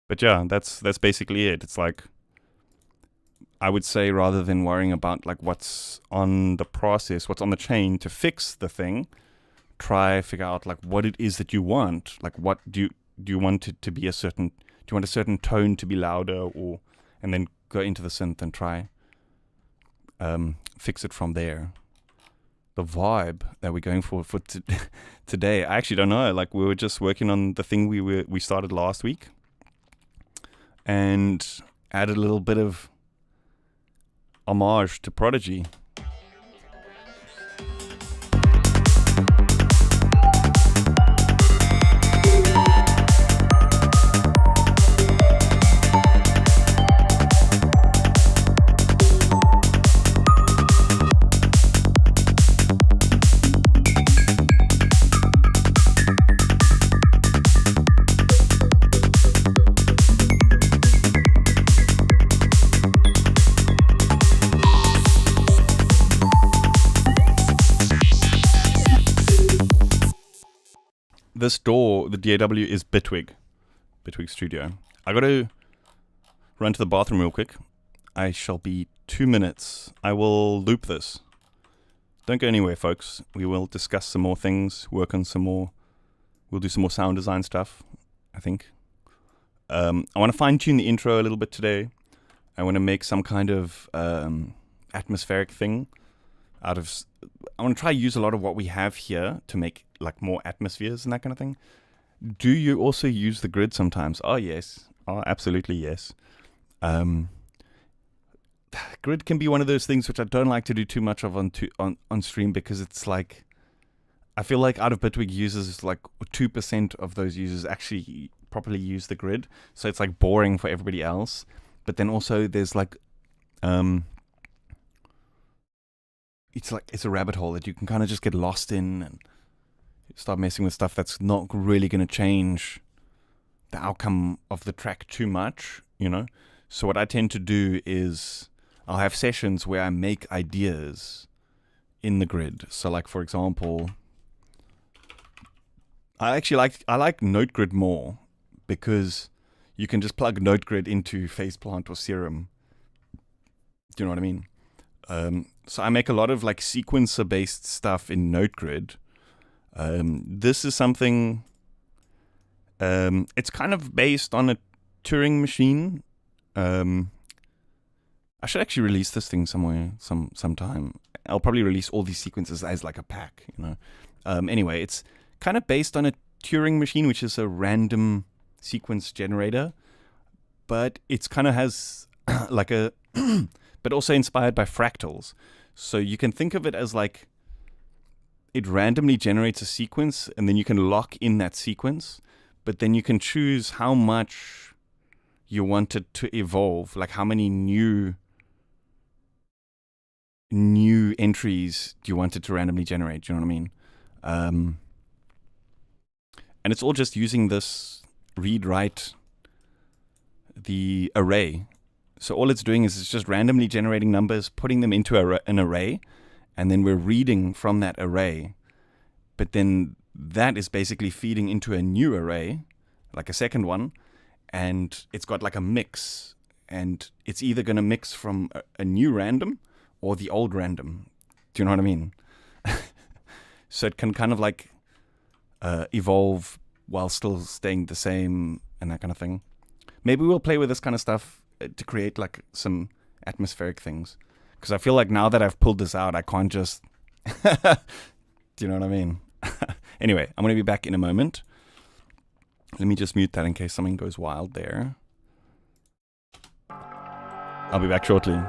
But yeah, that's basically it. It's like, I would say, rather than worrying about like what's on the process, what's on the chain to fix the thing, try figure out like what it is that you want. Like, what do you want it to be a certain? Do you want a certain tone to be louder, and then go into the synth and try fix it from there. The vibe that we're going for today, I actually don't know. Like, we were just working on the thing we started last week, and added a little bit of homage to Prodigy. This door, the DAW, is Bitwig Studio. I got to run to the bathroom real quick. I shall be 2 minutes. I will loop this. Don't go anywhere, folks. We will discuss some more things, work on some more. We'll do some more sound design stuff, I think. I want to fine tune the intro a little bit today. I want to make some kind of atmospheric thing out of. I want to try use a lot of what we have here to make like more atmospheres and that kind of thing. Do you also use the grid sometimes? Oh yes. Oh, absolutely yes. Grid can be one of those things which I don't like to do too much of on stream, because it's like, I feel like out of Bitwig users, like 2% of those users actually properly use the grid. So it's like boring for everybody else. But then also there's like, it's a rabbit hole that you can kind of just get lost in and start messing with stuff that's not really going to change the outcome of the track too much, you know? So what I tend to do is I'll have sessions where I make ideas in the grid. So like, for example, I like Note Grid more, because you can just plug Note Grid into Faceplant or Serum. Do you know what I mean? So I make a lot of like sequencer-based stuff in Note Grid. This is something, it's kind of based on a Turing machine. I should actually release this thing somewhere, sometime. I'll probably release all these sequences as like a pack, you know. Anyway, it's kind of based on a Turing machine, which is a random sequence generator, but it's kind of has like a, but also inspired by fractals. So you can think of it as like, it randomly generates a sequence, and then you can lock in that sequence, but then you can choose how much you want it to evolve, like how many new entries do you want it to randomly generate? Do you know what I mean? And it's all just using this read-write, the array. So all it's doing is it's just randomly generating numbers, putting them into an array, and then we're reading from that array. But then that is basically feeding into a new array, like a second one, and it's got like a mix. And it's either going to mix from a new random or the old random. Do you know what I mean? so it can kind of like evolve while still staying the same and that kind of thing. Maybe we'll play with this kind of stuff to create like some atmospheric things, because I feel like now that I've pulled this out, I can't just do you know what I mean? Anyway, I'm going to be back in a moment. Let me just mute that in case something goes wild there. I'll be back shortly.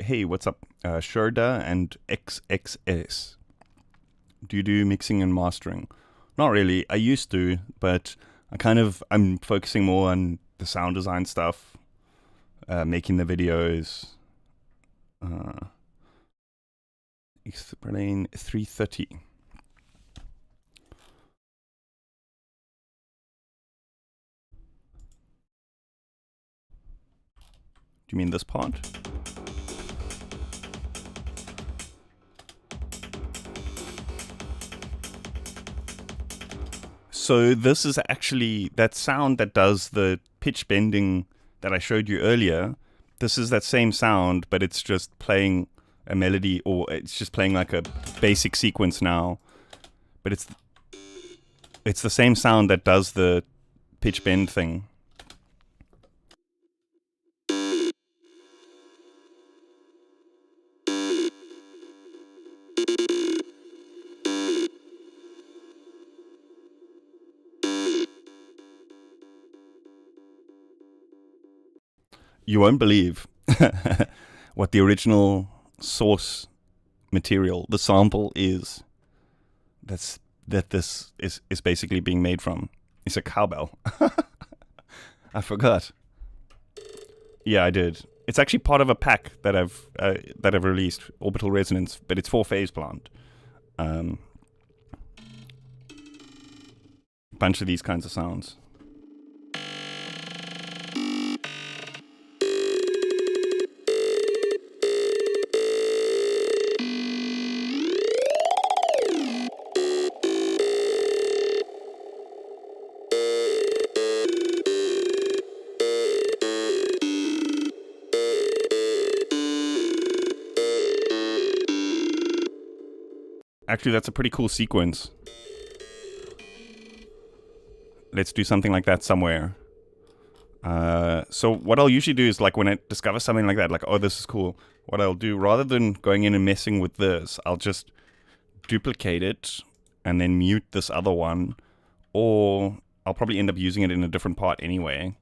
hey, what's up? Sherda and XXS. Do you do mixing and mastering? Not really. I used to, but I'm focusing more on the sound design stuff, making the videos. Explain 330. Do you mean this part? So this is actually that sound that does the pitch bending that I showed you earlier. This is that same sound, but it's just playing a melody, or it's just playing like a basic sequence now. But it's the same sound that does the pitch bend thing. You won't believe what the original source material, the sample is. That this is basically being made from. It's a cowbell. I forgot. Yeah, I did. It's actually part of a pack that I've released, Orbital Resonance, but it's for phase plant. Bunch of these kinds of sounds. Actually, that's a pretty cool sequence. Let's do something like that somewhere. So what I'll usually do is, like, when I discover something like that, like, oh, this is cool, what I'll do, rather than going in and messing with this, I'll just duplicate it and then mute this other one, or I'll probably end up using it in a different part anyway.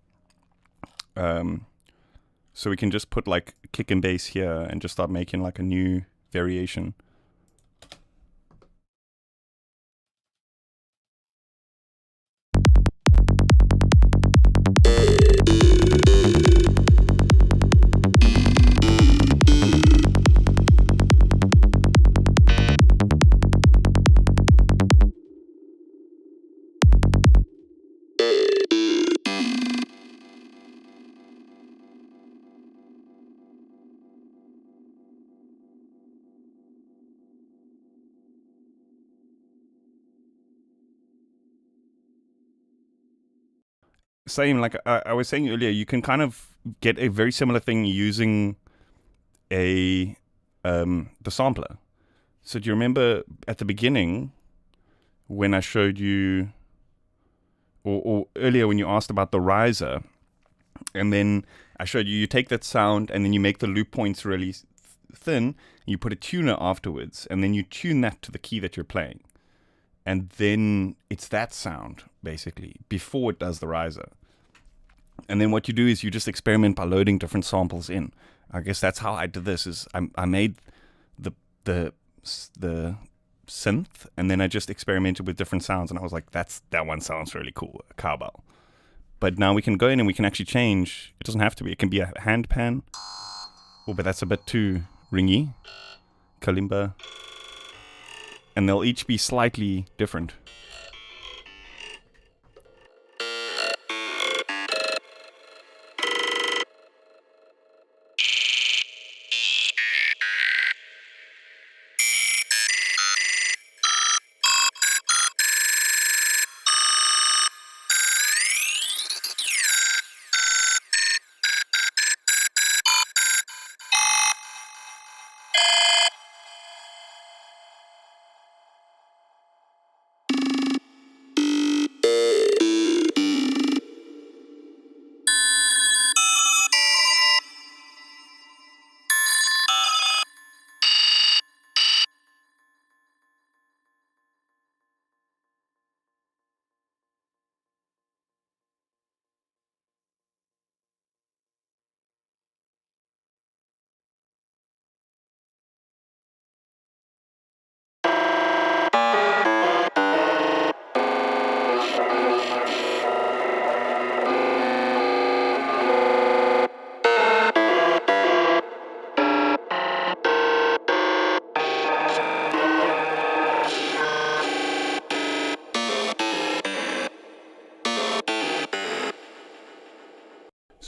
So we can just put like kick and bass here and just start making like a new variation. Same, like I was saying earlier, you can kind of get a very similar thing using the sampler. So do you remember at the beginning when I showed you, or earlier when you asked about the riser, and then I showed you take that sound and then you make the loop points really thin, and you put a tuner afterwards, and then you tune that to the key that you're playing. And then it's that sound, basically, before it does the riser. And then what you do is you just experiment by loading different samples in. I guess that's how I did this, is I made the synth, and then I just experimented with different sounds, and I was like, that one sounds really cool, a cowbell. But now we can go in and we can actually change. It doesn't have to be. It can be a hand pan. Oh, but that's a bit too ringy. Kalimba. And they'll each be slightly different.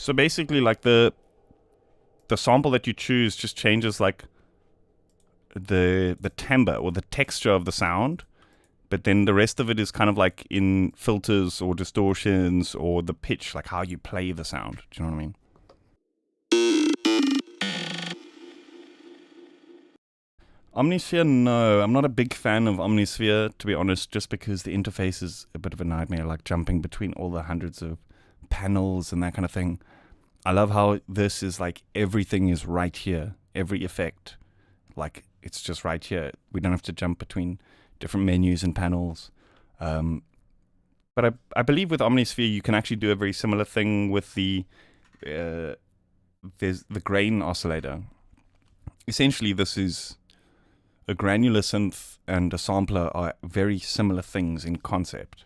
So basically, like the sample that you choose just changes like the timbre or the texture of the sound, but then the rest of it is kind of like in filters or distortions or the pitch, like how you play the sound. Do you know what I mean? Omnisphere, no. I'm not a big fan of Omnisphere, to be honest, just because the interface is a bit of a nightmare, like jumping between all the hundreds of panels and that kind of thing. I love how this is like everything is right here. Every effect, like it's just right here. We don't have to jump between different menus and panels. But I believe with Omnisphere you can actually do a very similar thing with there's the grain oscillator. Essentially, this is a granular synth and a sampler are very similar things in concept.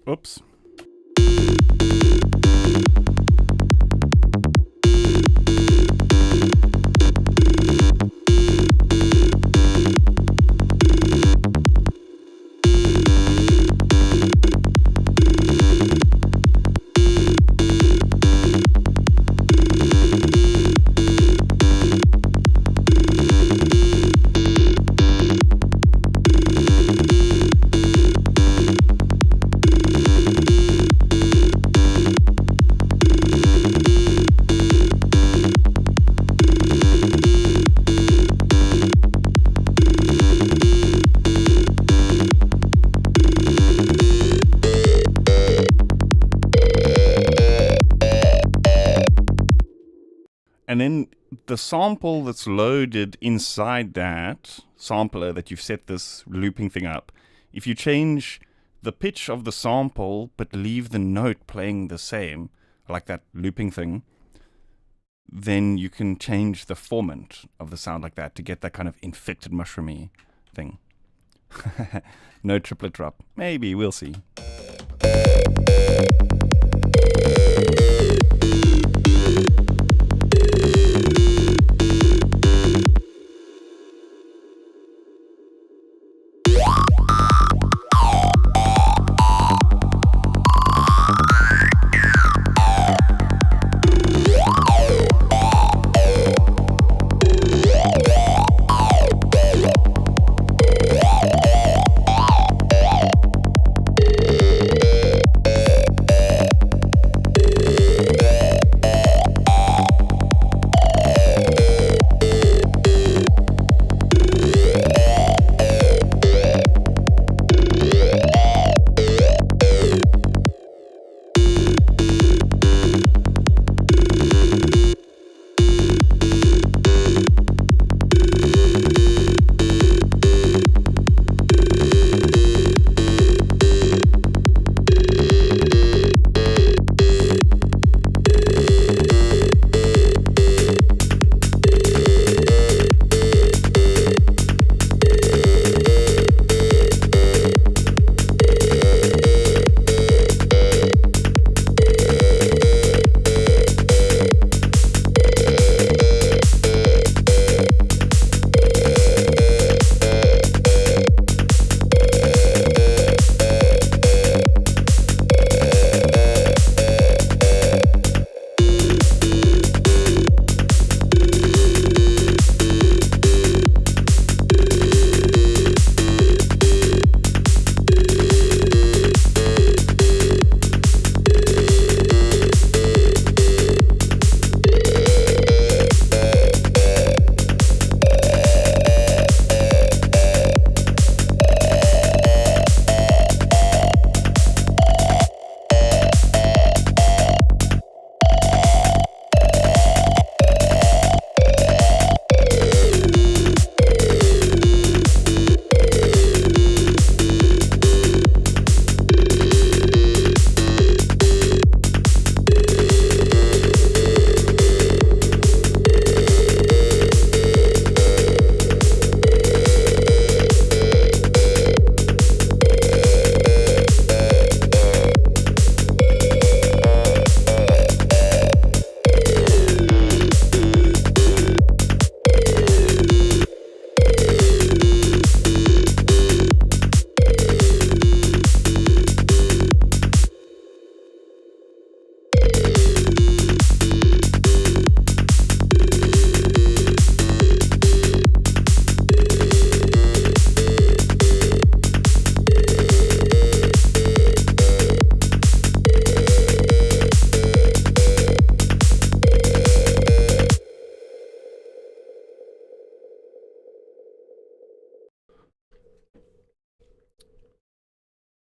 Oops. And then the sample that's loaded inside that sampler that you've set this looping thing up, if you change the pitch of the sample but leave the note playing the same, like that looping thing, then you can change the formant of the sound like that to get that kind of infected mushroomy thing. No triplet drop. Maybe, we'll see.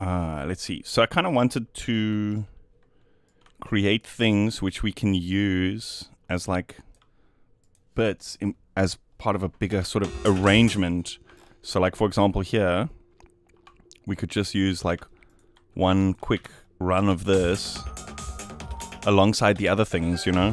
let's see. So I kind of wanted to create things which we can use as like bits as part of a bigger sort of arrangement. So like, for example, here, we could just use like one quick run of this alongside the other things, you know?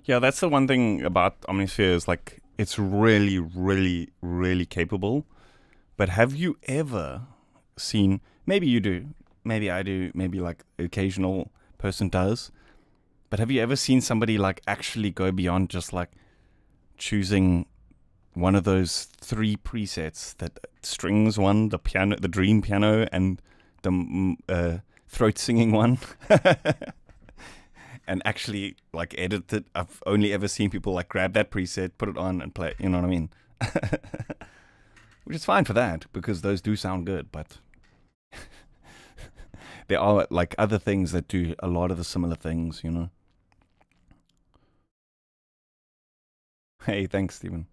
Yeah, that's the one thing about Omnisphere is like it's really, really, really capable. But have you ever seen? Maybe you do. Maybe I do. Maybe like occasional person does. But have you ever seen somebody like actually go beyond just like choosing one of those 3 presets, that strings one, the piano, the dream piano, and the throat singing one? And actually like edit it. I've only ever seen people like grab that preset, put it on and play it, you know what I mean? Which is fine for that, because those do sound good, but there are like other things that do a lot of the similar things, you know? Hey, thanks, Stephen.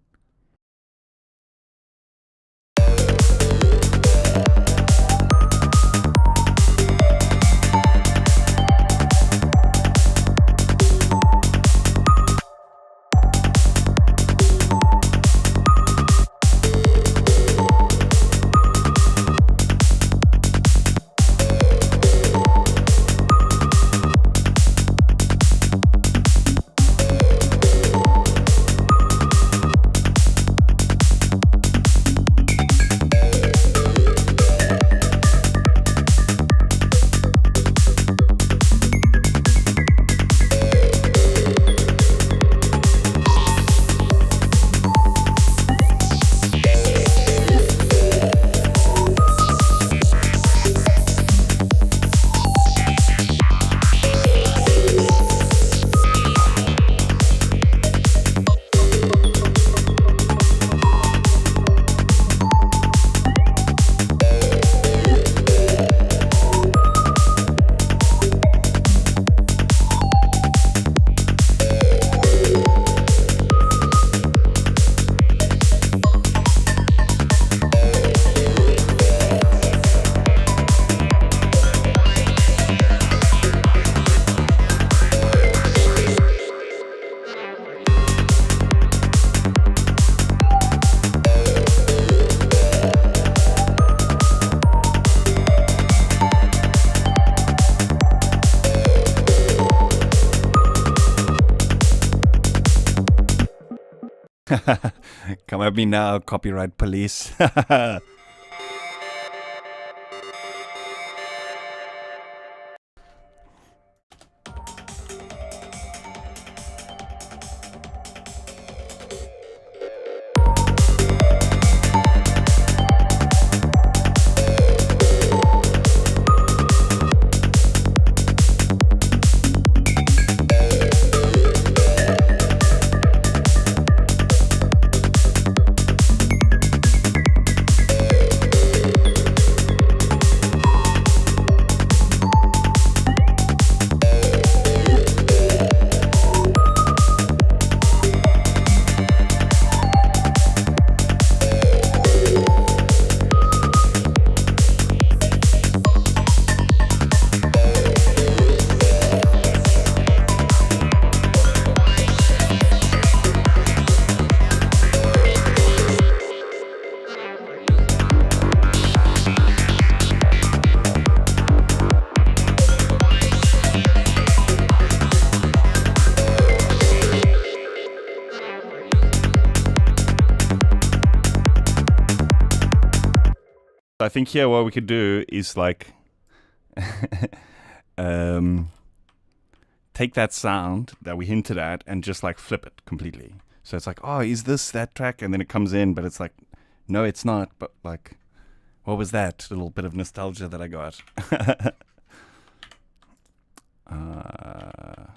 Come at me now, copyright police. I think here what we could do is like take that sound that we hinted at and just like flip it completely. So it's like, oh, is this that track? And then it comes in, but it's like, no, it's not. But like, what was that little bit of nostalgia that I got? I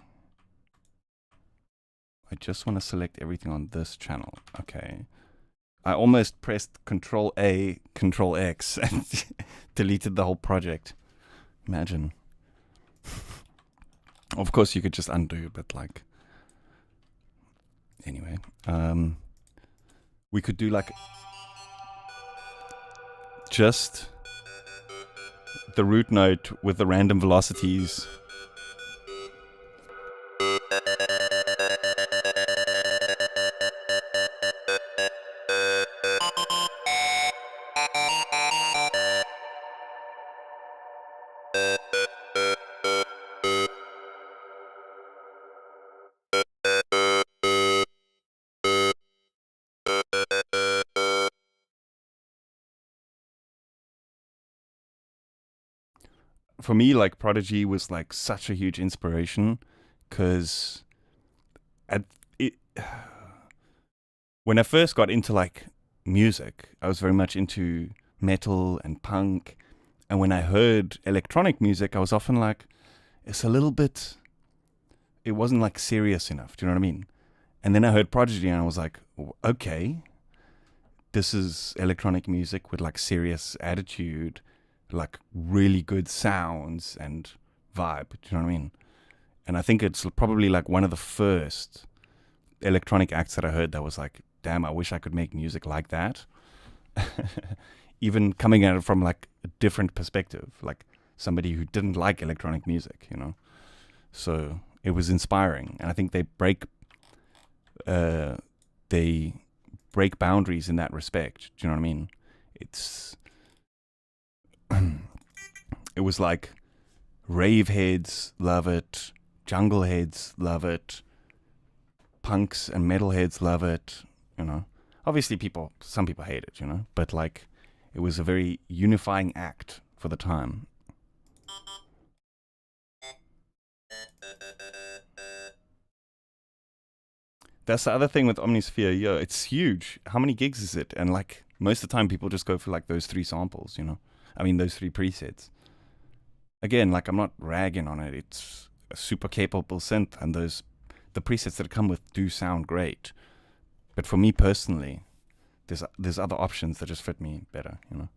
just want to select everything on this channel. Okay. I almost pressed Control A, Control X, and deleted the whole project. Imagine. Of course, you could just undo, but like, anyway, we could do like just the root note with the random velocities. For me, like Prodigy was like such a huge inspiration, because when I first got into like music, I was very much into metal and punk, and when I heard electronic music, I was often like, it's a little bit, it wasn't like serious enough. Do you know what I mean? And then I heard Prodigy, and I was like, okay, this is electronic music with like serious attitude, like really good sounds and vibe. Do you know what I mean? And I think it's probably like one of the first electronic acts that I heard that was like, damn, I wish I could make music like that. Even coming at it from like a different perspective, like somebody who didn't like electronic music, you know? So it was inspiring. And I think they break boundaries in that respect. Do you know what I mean? It was like rave heads love it, jungle heads love it, punks and metal heads love it, you know. Obviously some people hate it, you know, but like it was a very unifying act for the time. That's the other thing with Omnisphere. Yeah, it's huge. How many gigs is it? And like most of the time people just go for like those 3 samples, you know. I mean, those 3 presets. Again, like I'm not ragging on it. It's a super capable synth, and the presets that it come with do sound great. But for me personally, there's other options that just fit me better, you know.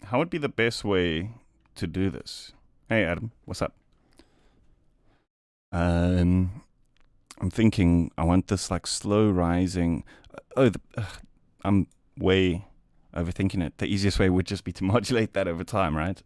How would be the best way to do this? Hey, Adam, what's up? I'm thinking I want this like slow rising. I'm way overthinking it. The easiest way would just be to modulate that over time, right?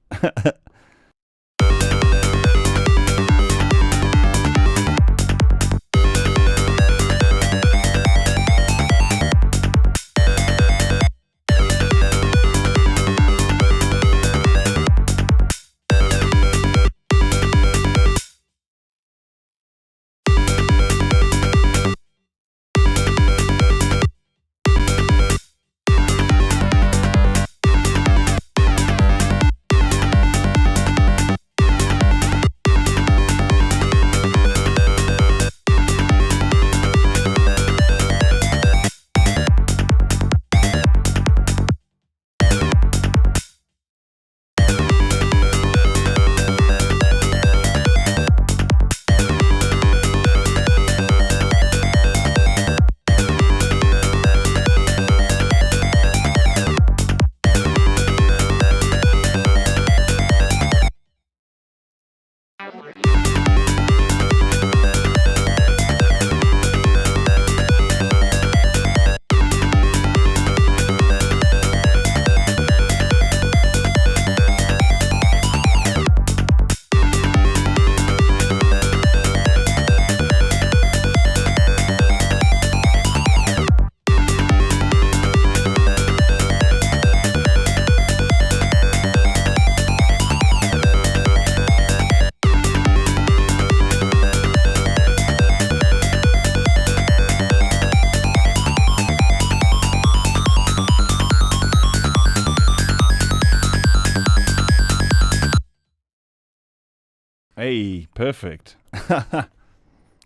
Hey, perfect.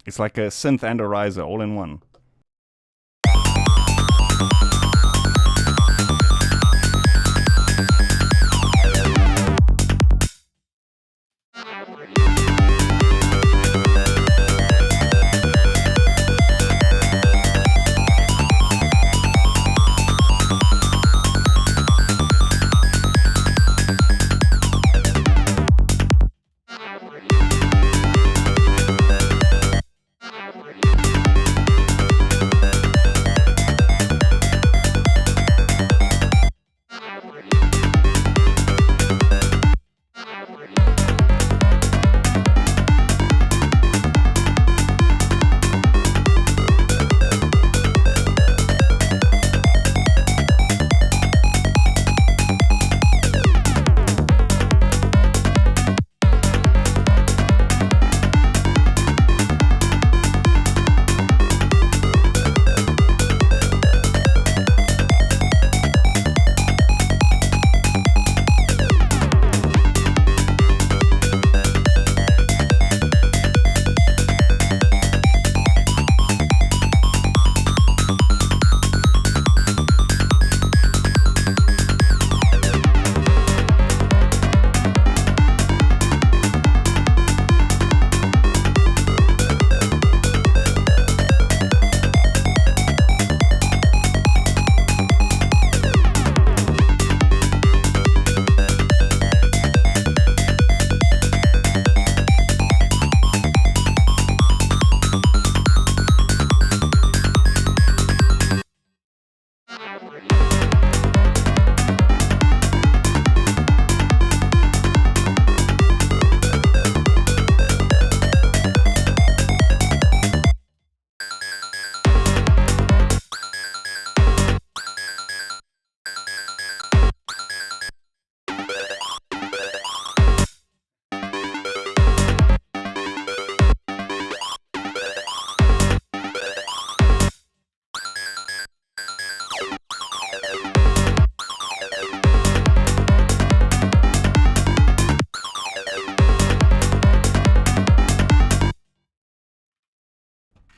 It's like a synth and a riser all in one.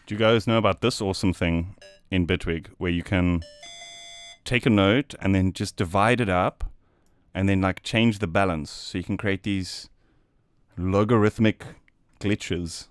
Do you guys know about this awesome thing in Bitwig where you can take a note and then just divide it up and then like change the balance, so you can create these logarithmic glitches.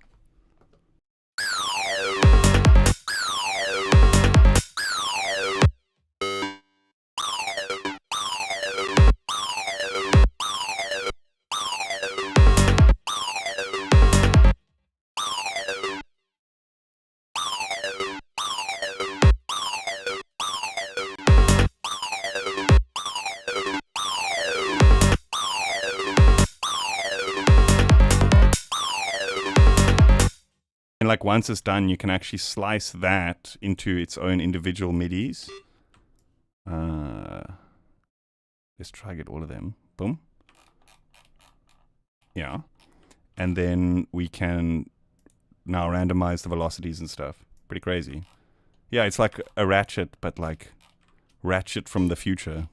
And like once it's done, you can actually slice that into its own individual MIDIs. Let's try get all of them. Boom. Yeah. And then we can now randomize the velocities and stuff. Pretty crazy. Yeah, it's like a ratchet, but like ratchet from the future.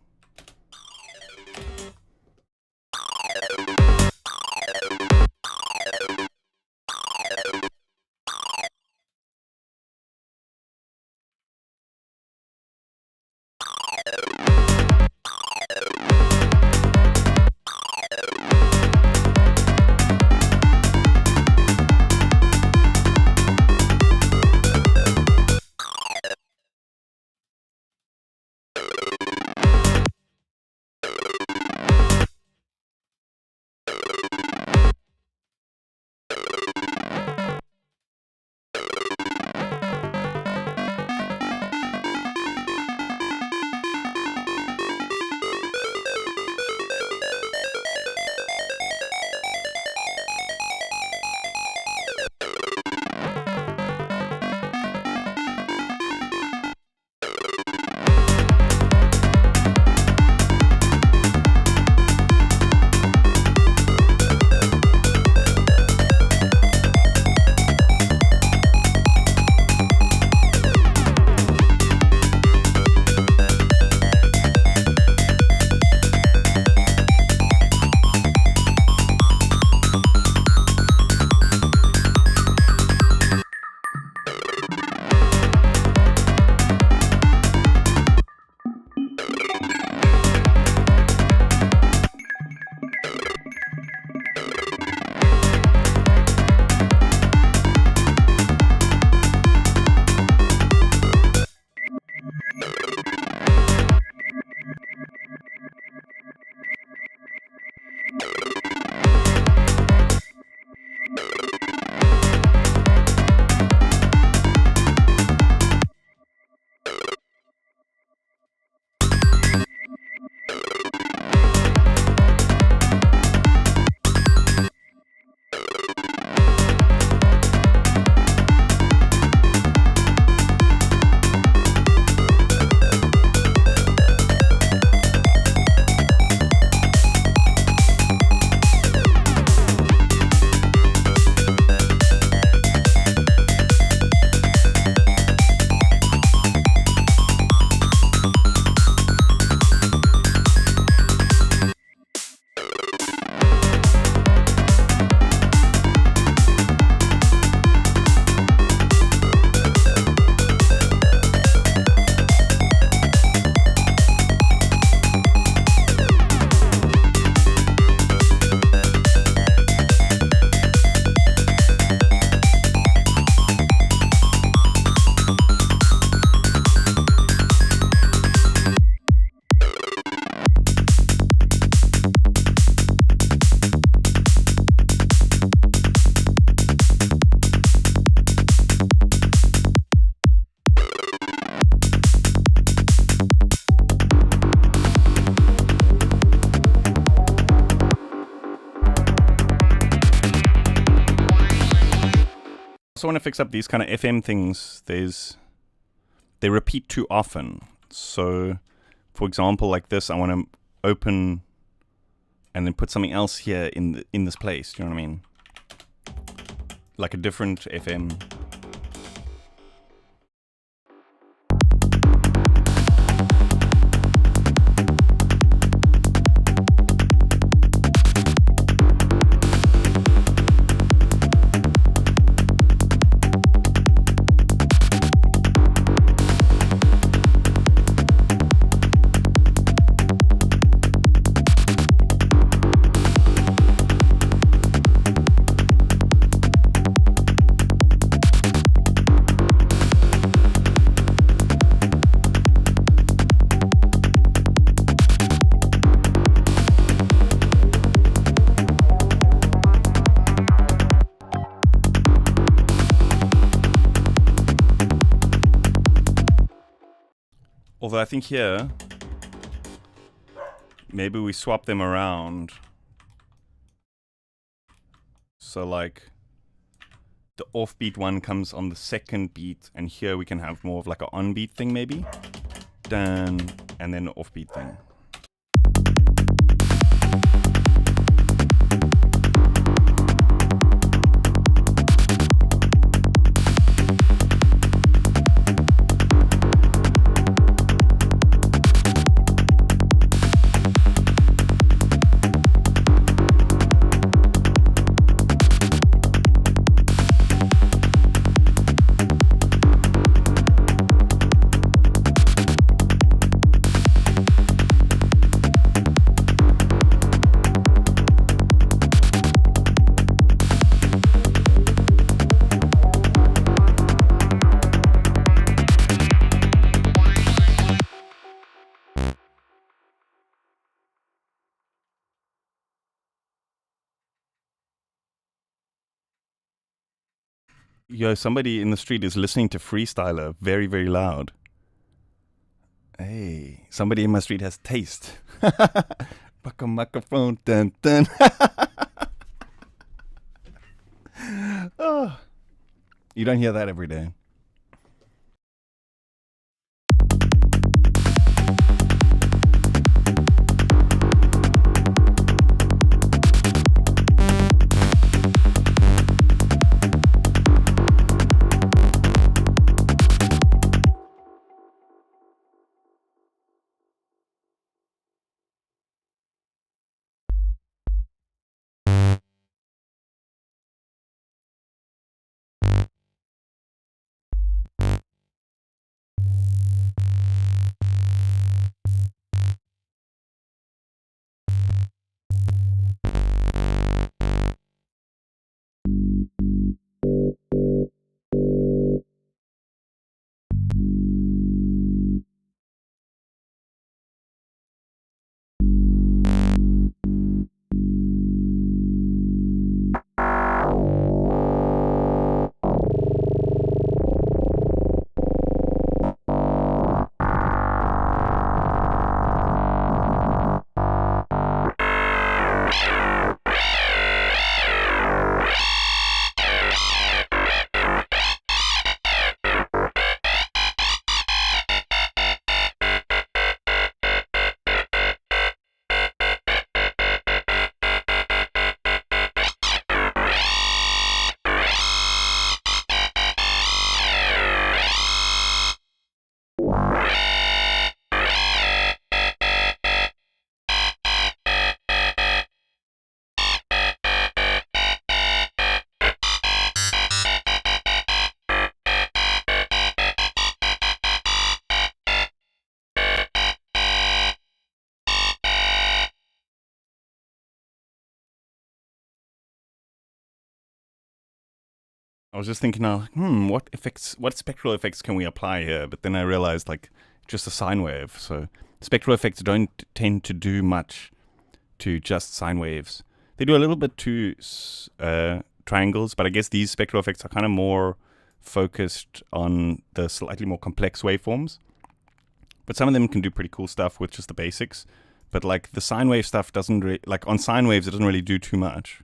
also want to fix up these kind of FM things. They repeat too often. So, for example, like this, I want to open and then put something else here in this place. Do you know what I mean? Like a different FM. Although I think here, maybe we swap them around. So like the offbeat one comes on the second beat, and here we can have more of like an on-beat thing maybe. Dun, and then an offbeat thing. Yo, somebody in the street is listening to Freestyler very, very loud. Hey, somebody in my street has taste. Buck a microphone, dun dun. Oh, you don't hear that every day. I was just thinking, what spectral effects can we apply here? But then I realized, like, just a sine wave. So spectral effects don't tend to do much to just sine waves. They do a little bit to triangles, but I guess these spectral effects are kind of more focused on the slightly more complex waveforms. But some of them can do pretty cool stuff with just the basics. But like the sine wave stuff doesn't like on sine waves, it doesn't really do too much.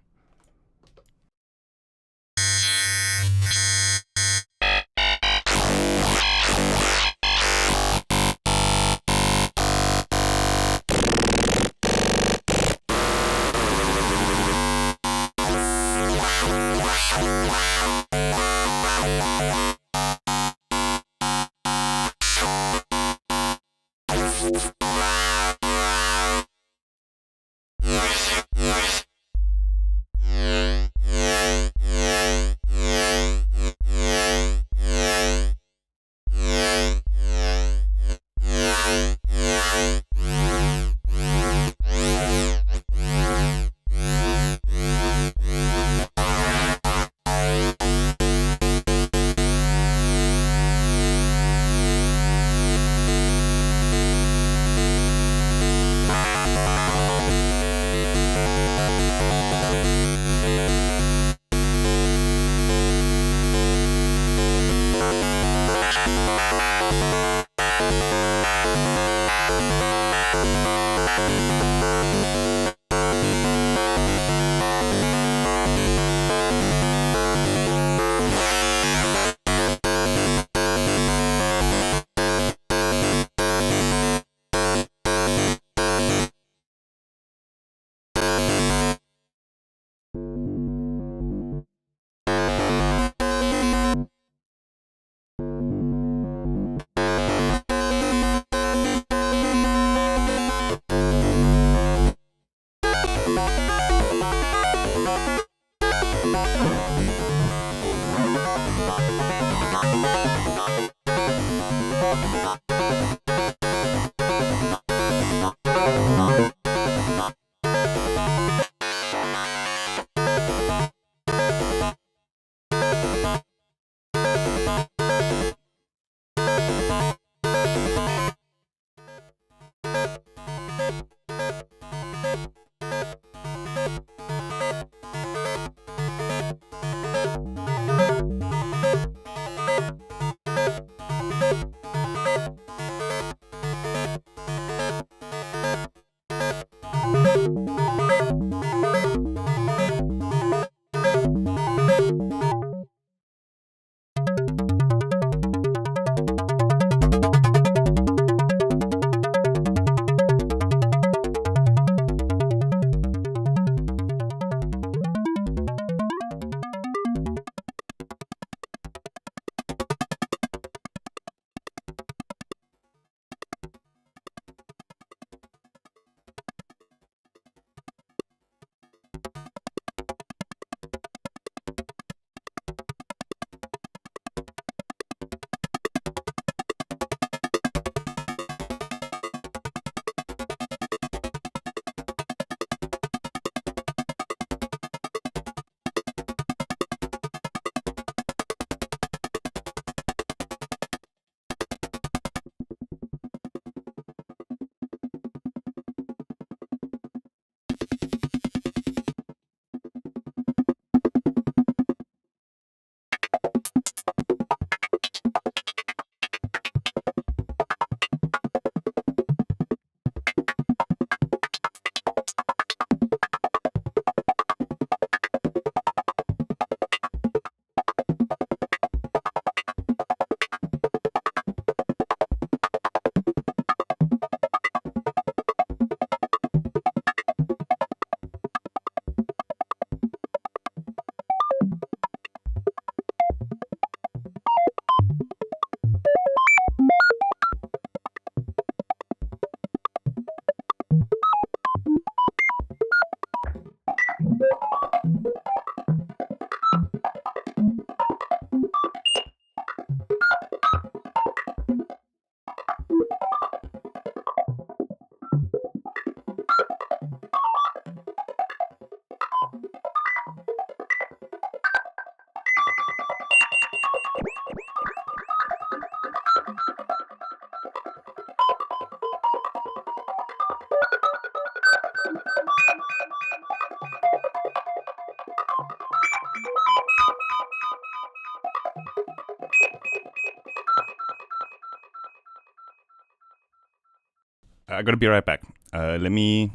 I gotta be right back. Let me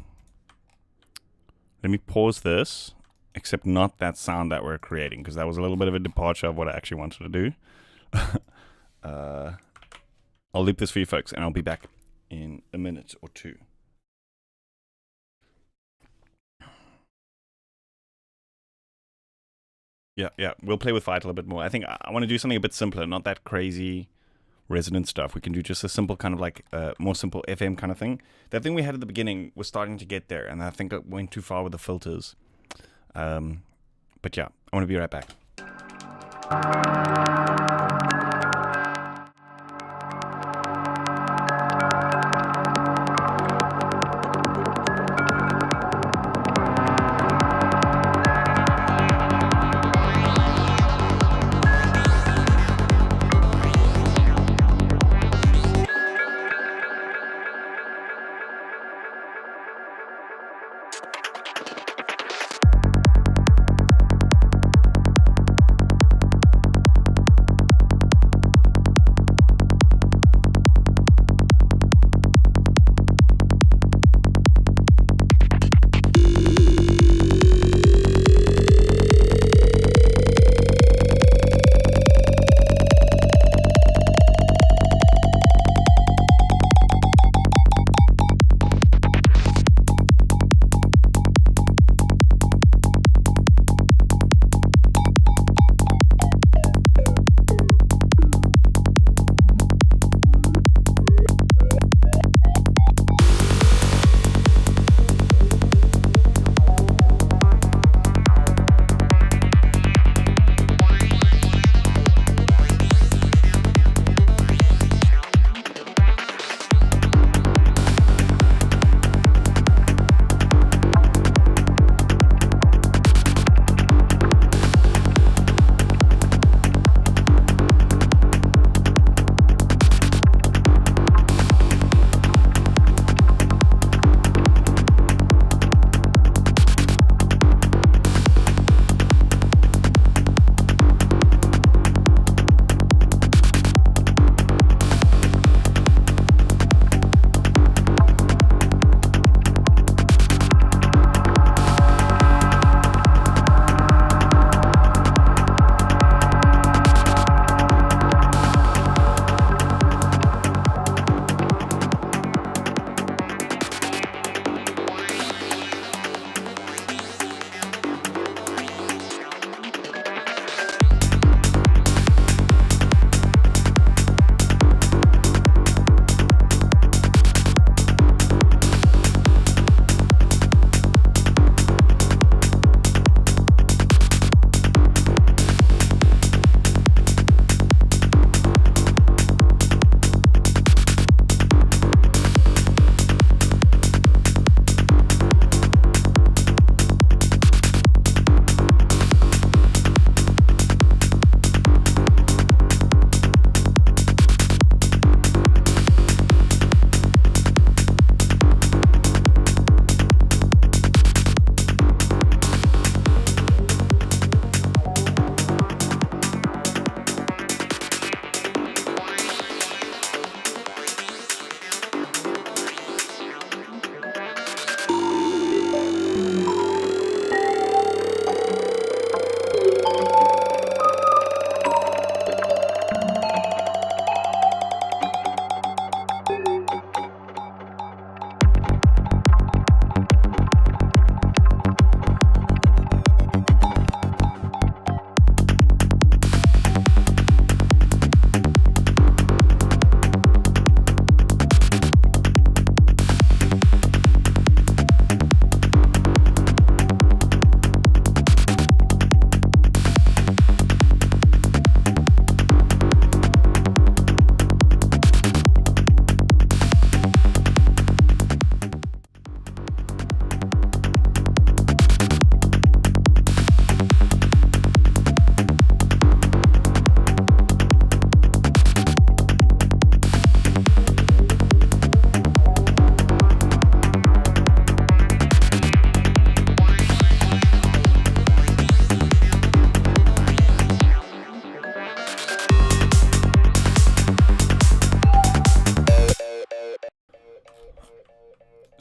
pause this, except not that sound that we're creating, because that was a little bit of a departure of what I actually wanted to do. I'll loop this for you folks, and I'll be back in a minute or two. Yeah, we'll play with Fight a little bit more. I think I want to do something a bit simpler, not that crazy resonance stuff. We can do just a simple kind of like more simple FM kind of thing. That thing we had at the beginning was starting to get there, and I think it went too far with the filters. But yeah, I want to be right back.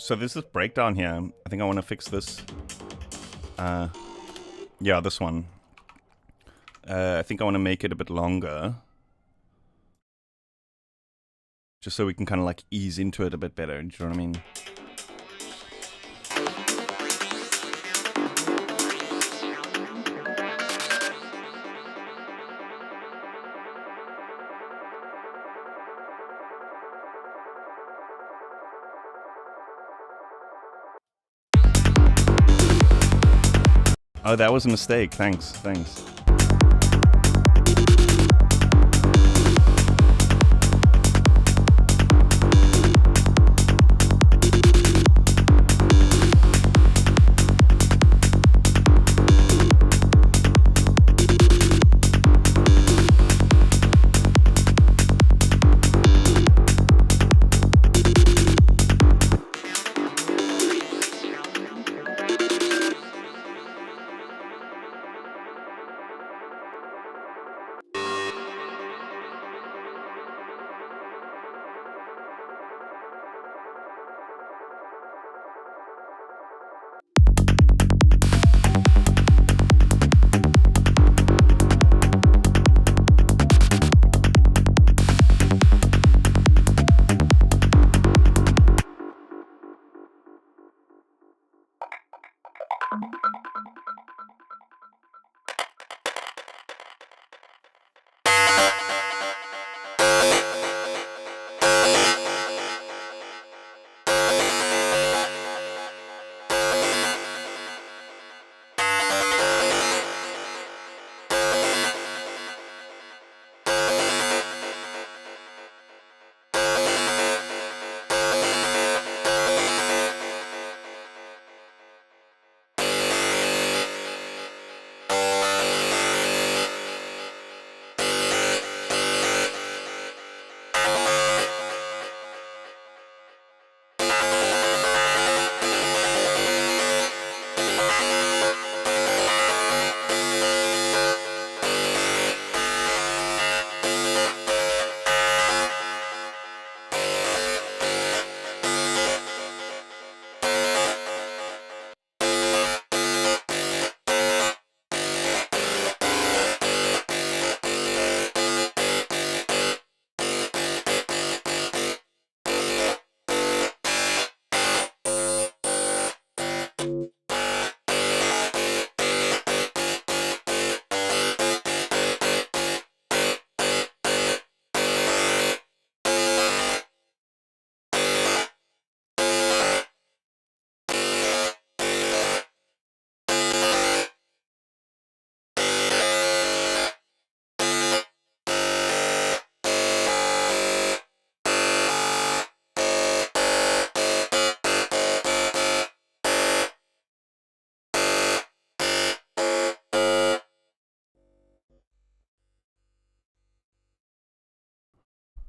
So there's this breakdown here. I think I want to fix this. Yeah, this one. I think I want to make it a bit longer. Just so we can kind of like ease into it a bit better. Do you know what I mean? Oh, that was a mistake. Thanks.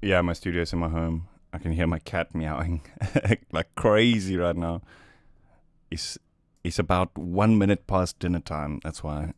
Yeah, my studio's in my home. I can hear my cat meowing like crazy right now. It's about 1 minute past dinner time. That's why.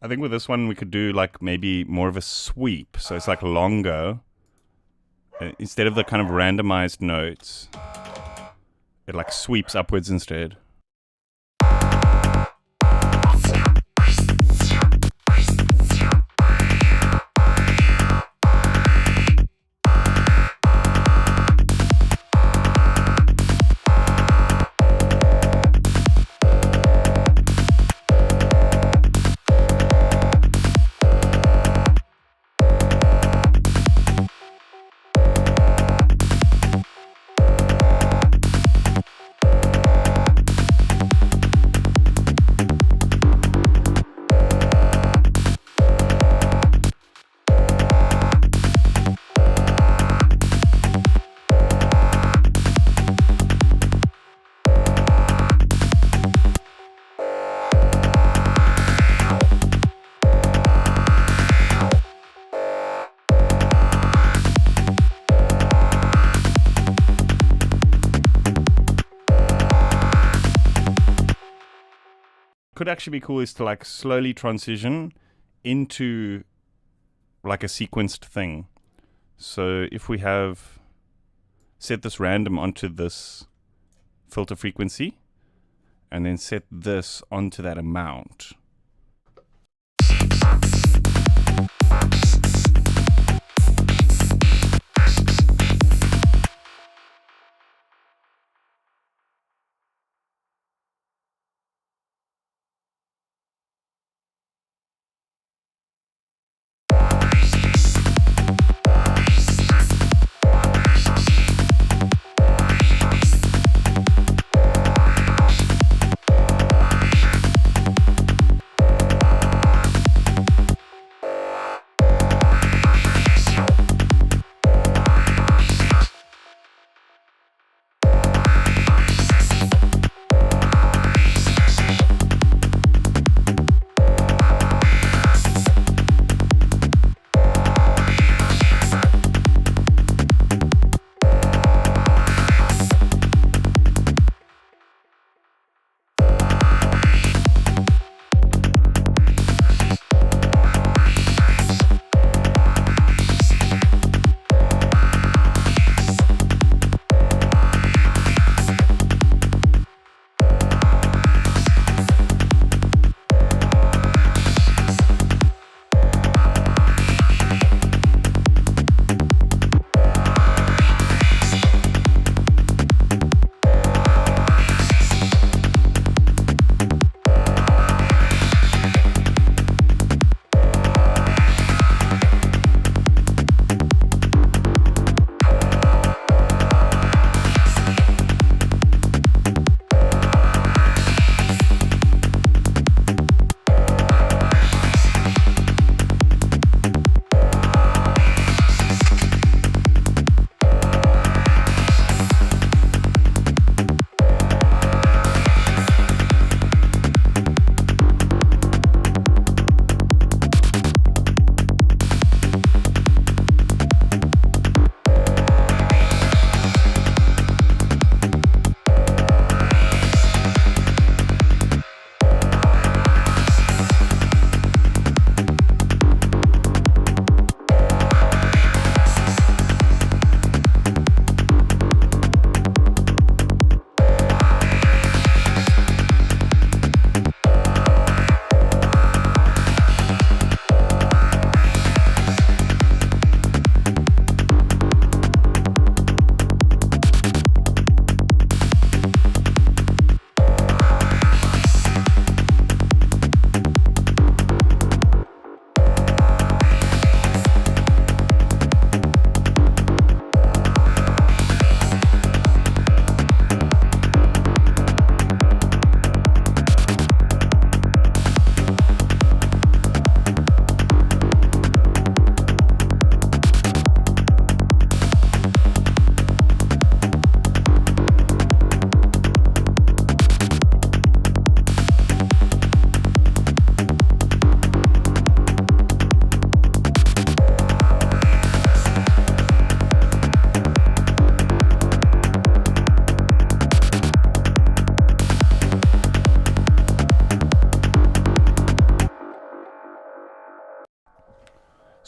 I think with this one we could do like maybe more of a sweep, so it's like longer. Instead of the kind of randomized notes, it like sweeps upwards instead. Could actually be cool is to like slowly transition into like a sequenced thing. So if we have set this random onto this filter frequency and then set this onto that amount.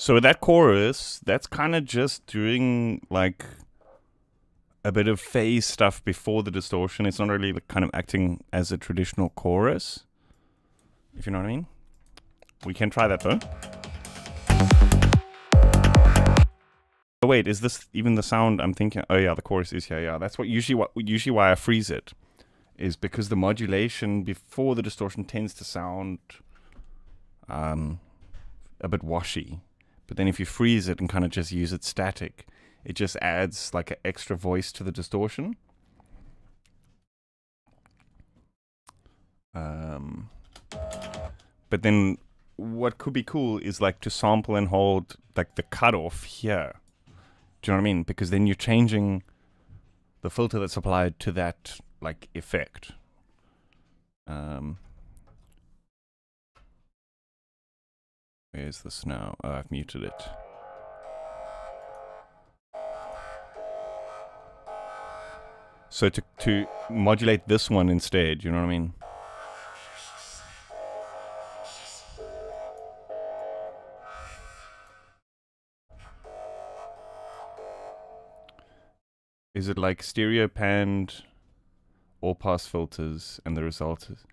So that chorus, that's kind of just doing like a bit of phase stuff before the distortion. It's not really like kind of acting as a traditional chorus, if you know what I mean. We can try that though. Oh wait, is this even the sound I'm thinking? Oh yeah, the chorus is here. Yeah, that's usually why I freeze it, is because the modulation before the distortion tends to sound a bit washy. But then if you freeze it and kind of just use it static, it just adds like an extra voice to the distortion. But then what could be cool is like to sample and hold like the cutoff here. Do you know what I mean? Because then you're changing the filter that's applied to that like effect. Where's this now? Oh, I've muted it. So to modulate this one instead, you know what I mean? Is it like stereo panned all pass filters and the result is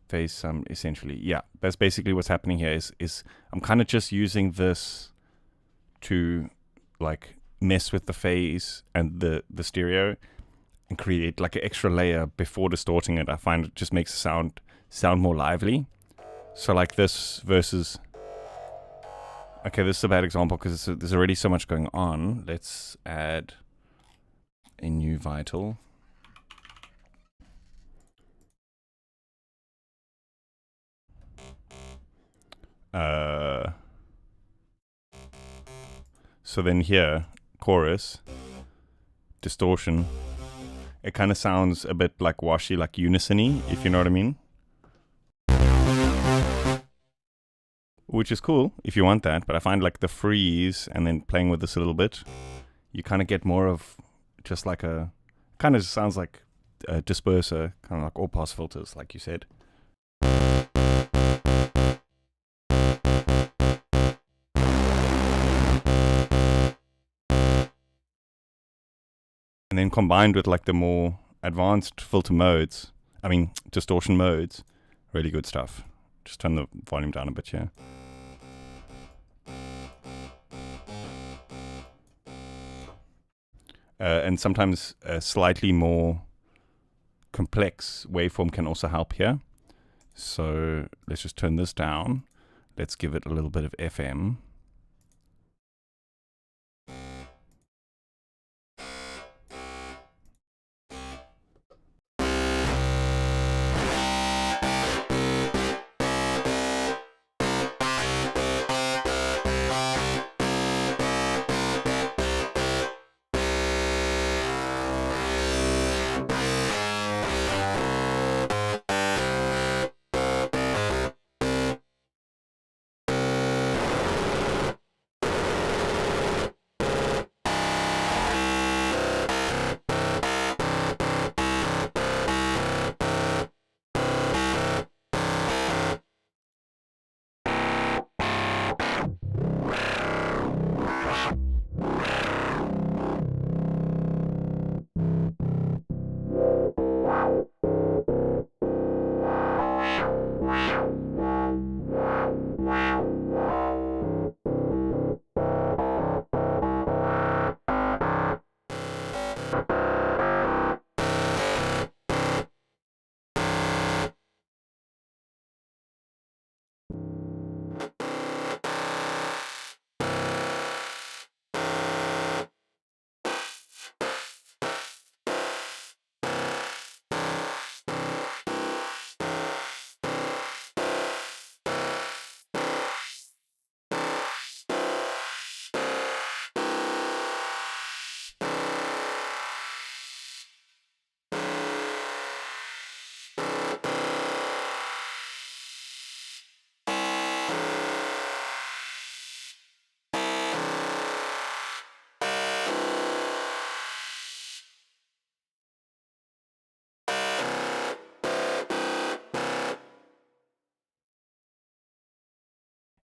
phase sum essentially? Yeah, that's basically what's happening here is I'm kind of just using this to like mess with the phase and the stereo and create like an extra layer before distorting it. I find it just makes the sound more lively. So like this versus, okay, this is a bad example because there's already so much going on. Let's add a new vital. So then here, chorus, distortion. It kind of sounds a bit like washy, like unison-y, if you know what I mean. Which is cool if you want that, but I find like the freeze and then playing with this a little bit, you kind of get more of just like a, kind of sounds like a disperser, kind of like all pass filters, like you said. And then combined with like the more advanced filter modes, I mean distortion modes, really good stuff. Just turn the volume down a bit here. And sometimes a slightly more complex waveform can also help here. So let's just turn this down. Let's give it a little bit of FM.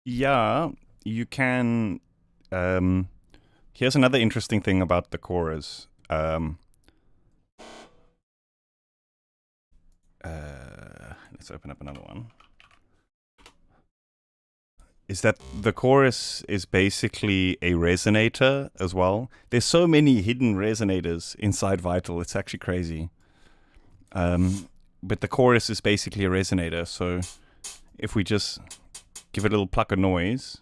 Yeah, you can Here's another interesting thing about the chorus. Let's open up another one. Is that the chorus is basically a resonator as well. There's so many hidden resonators inside Vital. It's actually crazy. But the chorus is basically a resonator. So if we just give it a little pluck of noise,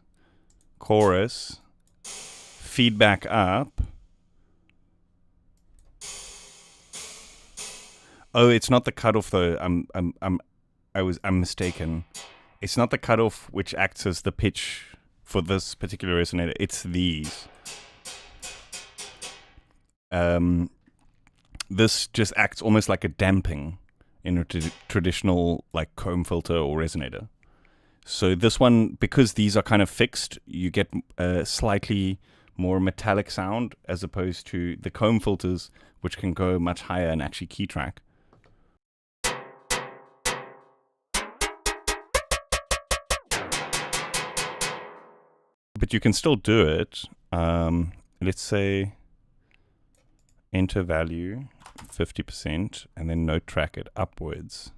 chorus, feedback up. Oh, it's not the cutoff though. I'm mistaken. It's not the cutoff which acts as the pitch for this particular resonator. It's these. This just acts almost like a damping in a traditional like comb filter or resonator. So this one, because these are kind of fixed, you get a slightly more metallic sound as opposed to the comb filters, which can go much higher and actually key track. But you can still do it. Let's say enter value 50% and then note track it upwards.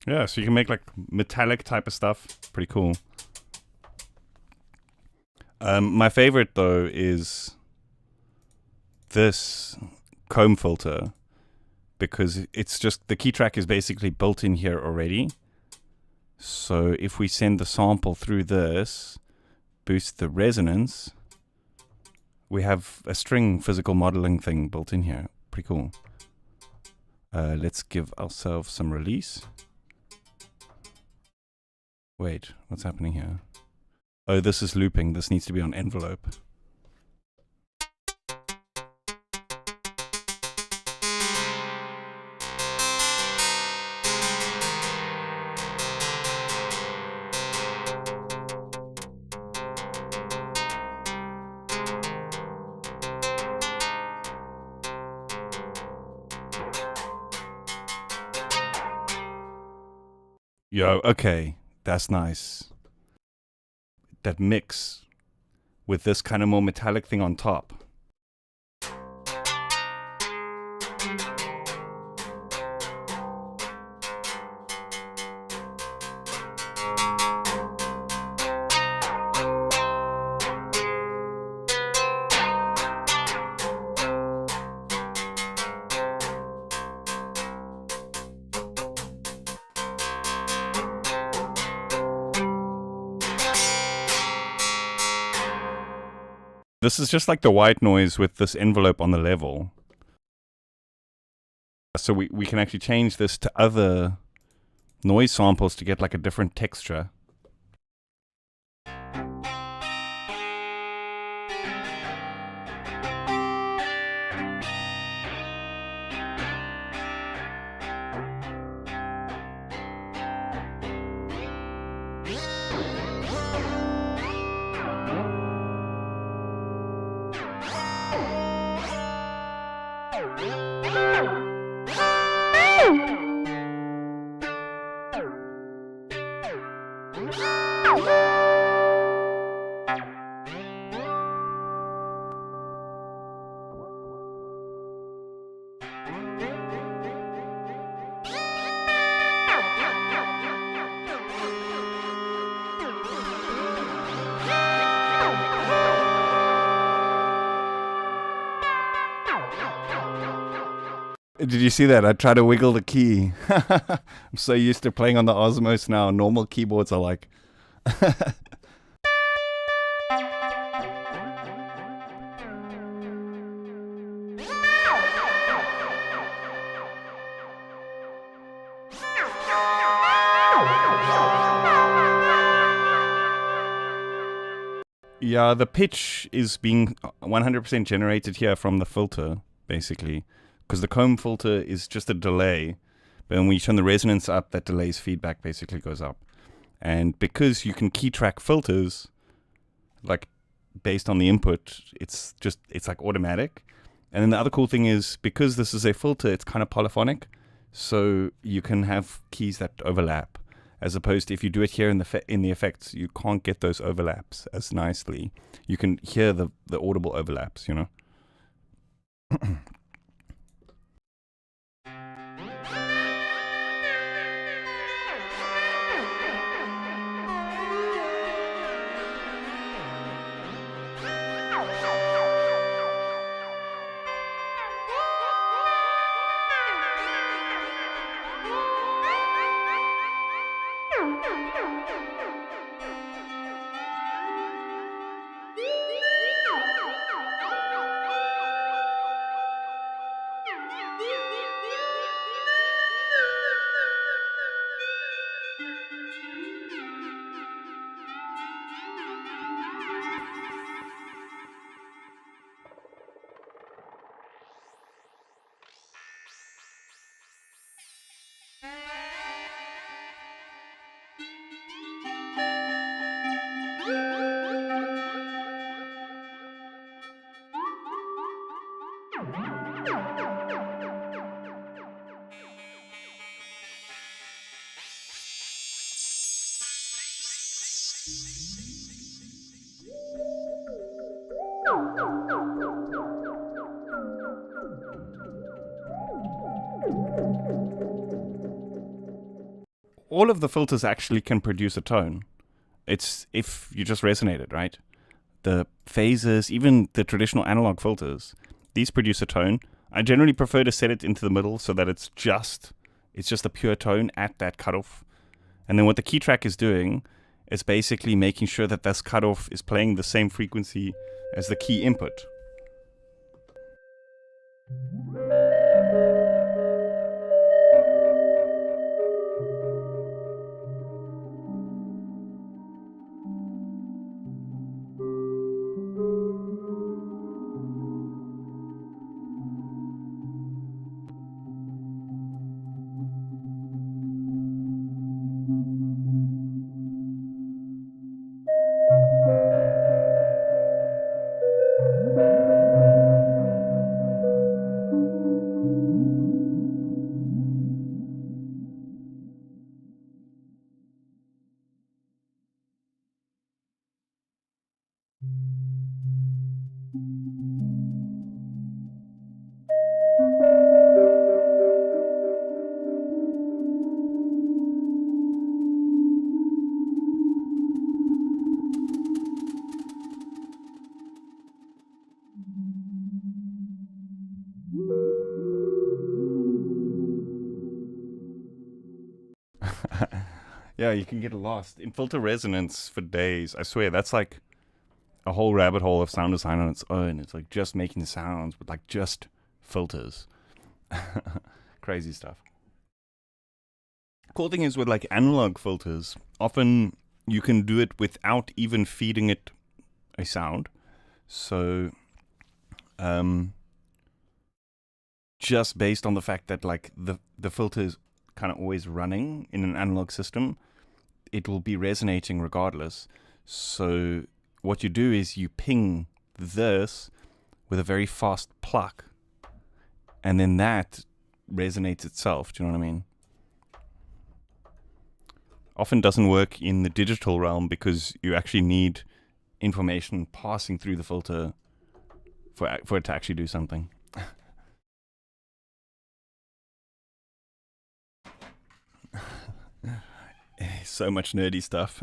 Yeah, so you can make like metallic type of stuff. Pretty cool. My favorite though is this comb filter, because it's just, the key track is basically built in here already. So if we send the sample through this, boost the resonance, we have a string physical modeling thing built in here. Pretty cool. Let's give ourselves some release. Wait, what's happening here? Oh, this is looping. This needs to be on envelope. Yo, okay. That's nice. That mix with this kind of more metallic thing on top. This is just like the white noise with this envelope on the level. So we can actually change this to other noise samples to get like a different texture. Did you see that? I tried to wiggle the key. I'm so used to playing on the Osmos now. Normal keyboards are like... Yeah, the pitch is being 100% generated here from the filter, basically. Because the comb filter is just a delay. But when we turn the resonance up, that delay's feedback basically goes up. And because you can key track filters, like based on the input, it's like automatic. And then the other cool thing is, because this is a filter, it's kind of polyphonic. So you can have keys that overlap. As opposed to if you do it here in the effects, you can't get those overlaps as nicely. You can hear the audible overlaps, you know? All of the filters actually can produce a tone. It's if you just resonate it, right? The phasers, even the traditional analog filters, these produce a tone. I generally prefer to set it into the middle so that it's just a pure tone at that cutoff. And then what the key track is doing is basically making sure that this cutoff is playing the same frequency as the key input. Yeah, you can get lost in filter resonance for days. I swear, that's like a whole rabbit hole of sound design on its own. It's like just making sounds with like just filters. Crazy stuff. Cool thing is with like analog filters, often you can do it without even feeding it a sound. So just based on the fact that like the filter is kind of always running in an analog system, it will be resonating regardless. So what you do is you ping this with a very fast pluck, and then that resonates itself. Do you know what I mean? Often doesn't work in the digital realm because you actually need information passing through the filter for it to actually do something. So much nerdy stuff.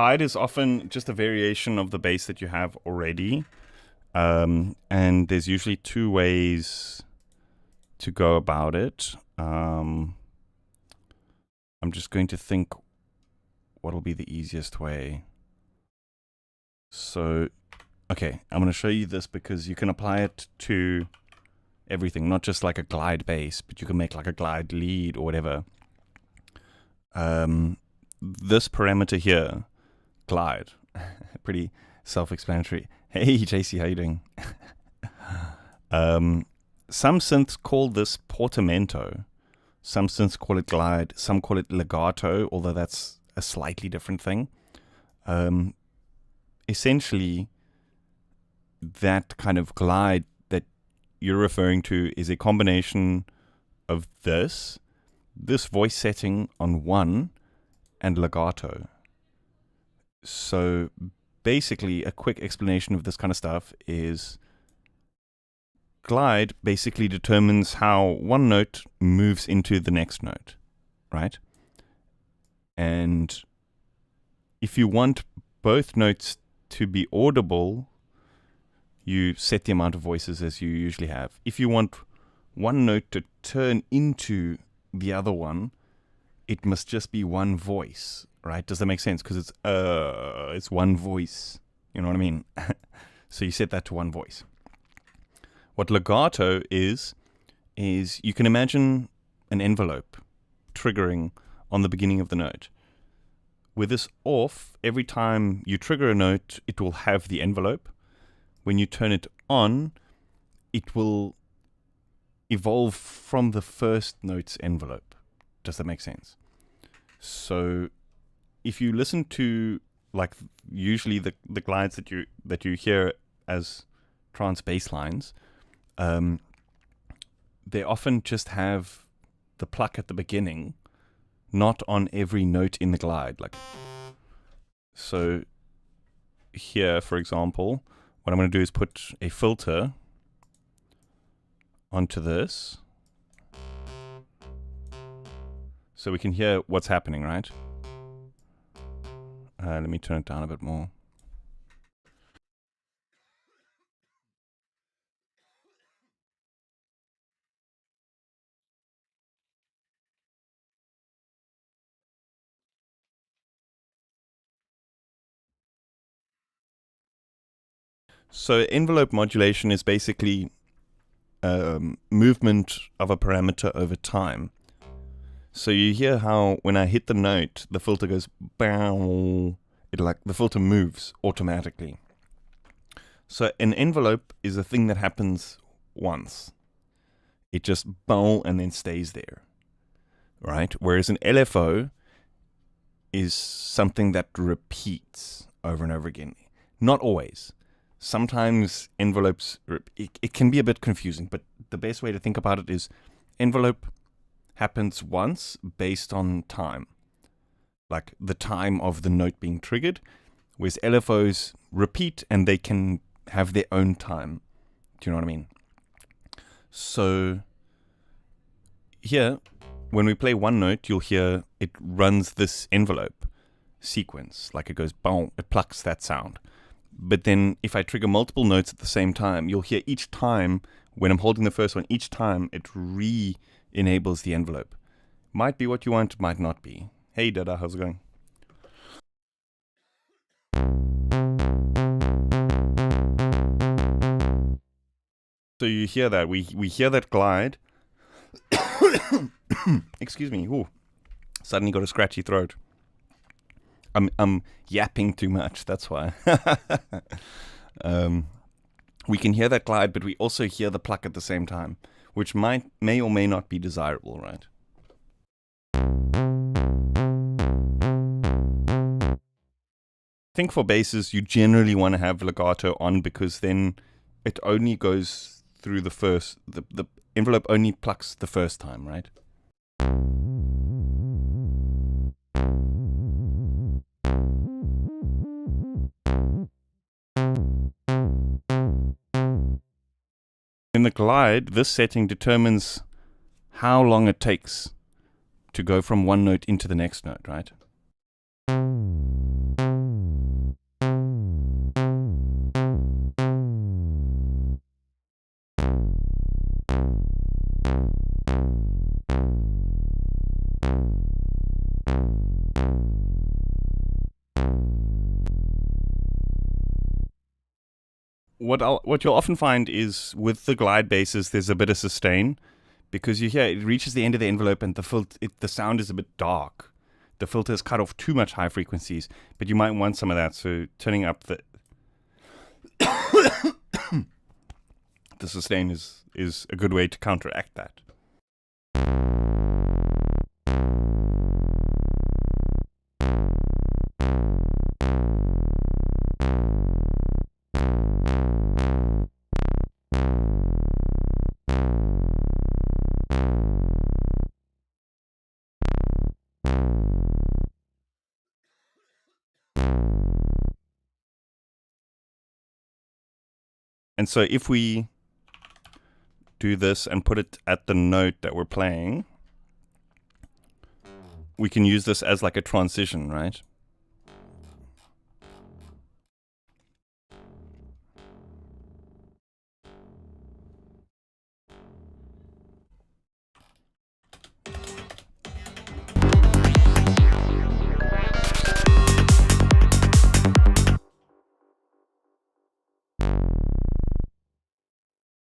glide is often just a variation of the bass that you have already. And there's usually two ways to go about it. I'm just going to think what'll be the easiest way. So, okay, I'm going to show you this because you can apply it to everything, not just like a glide bass, but you can make like a glide lead or whatever. This parameter here, glide, pretty self-explanatory. Hey, JC, how you doing? Some synths call this portamento. Some synths call it glide. Some call it legato, although that's a slightly different thing. Essentially, that kind of glide that you're referring to is a combination of this voice setting on 1 and legato. So basically, a quick explanation of this kind of stuff is glide basically determines how one note moves into the next note, right? And if you want both notes to be audible, you set the amount of voices as you usually have. If you want one note to turn into the other one, it must just be one voice, right? Does that make sense? Because it's one voice. You know what I mean? So you set that to one voice. What legato is you can imagine an envelope triggering on the beginning of the note. With this off, every time you trigger a note, it will have the envelope. When you turn it on, it will evolve from the first note's envelope. Does that make sense? So if you listen to, like, usually the glides that you hear as trance bass lines, they often just have the pluck at the beginning, not on every note in the glide. Like, so here, for example, what I'm going to do is put a filter onto this, so we can hear what's happening, right? Let me turn it down a bit more. So envelope modulation is basically movement of a parameter over time. So you hear how when I hit the note, the filter goes bow. The filter moves automatically. So an envelope is a thing that happens once. It just bow and then stays there, right? Whereas an LFO is something that repeats over and over again. Not always. Sometimes envelopes, it can be a bit confusing, but the best way to think about it is envelope happens once based on time, like the time of the note being triggered, whereas LFOs repeat and they can have their own time. Do you know what I mean? So here, when we play one note, you'll hear it runs this envelope sequence, like it goes boom, it plucks that sound. But then if I trigger multiple notes at the same time, you'll hear each time, when I'm holding the first one, each time it re-enables the envelope. Might be what you want, might not be. Hey Dada, how's it going? So you hear that, we hear that glide. Excuse me, ooh, suddenly got a scratchy throat. I'm yapping too much, that's why. We can hear that glide, but we also hear the pluck at the same time, which may or may not be desirable, right? I think for basses, you generally want to have legato on, because then it only goes through the first, the envelope only plucks the first time, right? In the glide, this setting determines how long it takes to go from one note into the next note, right? what you'll often find is with the glide basses, there's a bit of sustain because you hear it reaches the end of the envelope and the sound is a bit dark. The filter has cut off too much high frequencies, but you might want some of that. So turning up the the sustain is a good way to counteract that. And so if we do this and put it at the note that we're playing, we can use this as like a transition, right?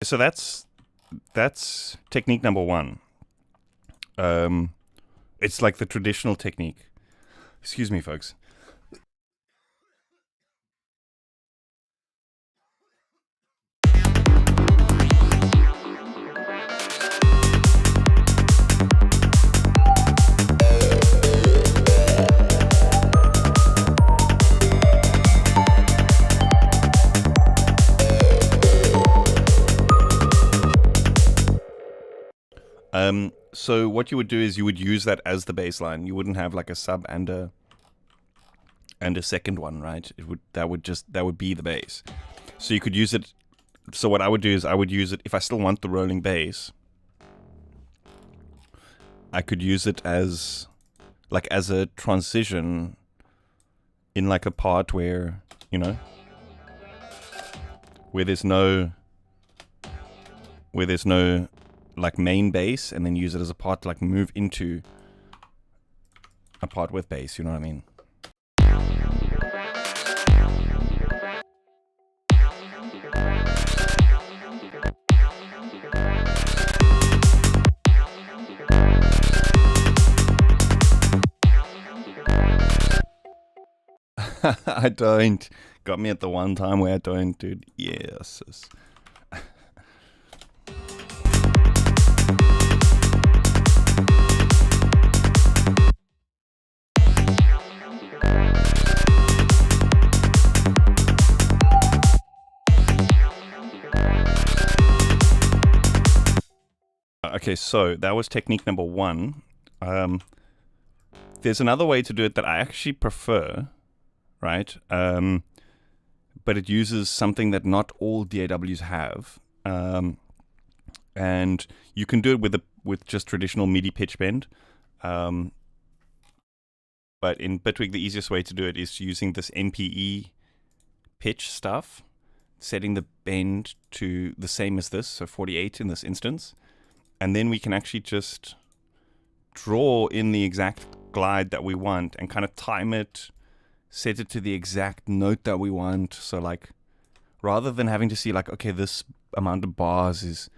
So that's technique number one. It's like the traditional technique. Excuse me, folks. So what you would do is you would use that as the bass line. You wouldn't have like a sub and a second one, right? That would be the bass. So you could use it. So what I would do is I would use it if I still want the rolling bass. I could use it as a transition in like a part where, you know, where there's no like main bass, and then use it as a part to like move into a part with bass, you know what I mean? I don't. Got me at the one time where I don't, dude. Yes. Okay, so that was technique number one. There's another way to do it that I actually prefer, right? But it uses something that not all DAWs have. And you can do it with just traditional MIDI pitch bend. But in Bitwig, the easiest way to do it is using this MPE pitch stuff, setting the bend to the same as this, so 48 in this instance. And then we can actually just draw in the exact glide that we want and kind of time it, set it to the exact note that we want. So like, rather than having to see like, okay, this amount of bars is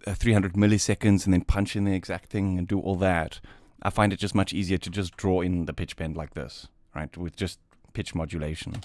300 milliseconds and then punch in the exact thing and do all that, I find it just much easier to just draw in the pitch bend like this, right? With just pitch modulation.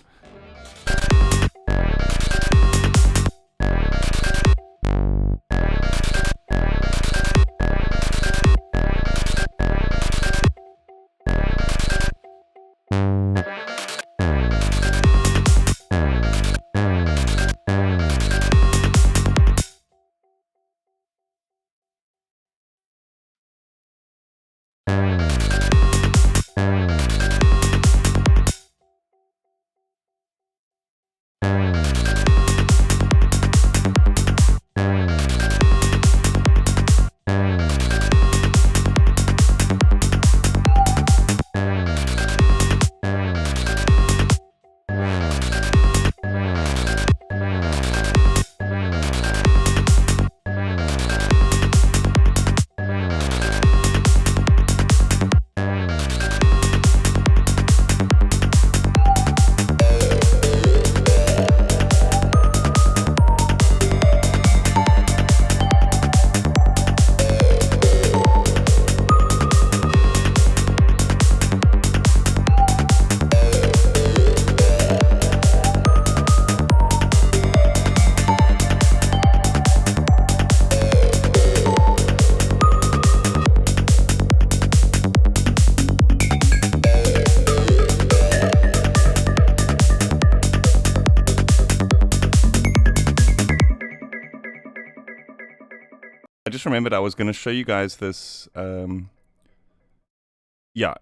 I just remembered I was going to show you guys this. Yeah,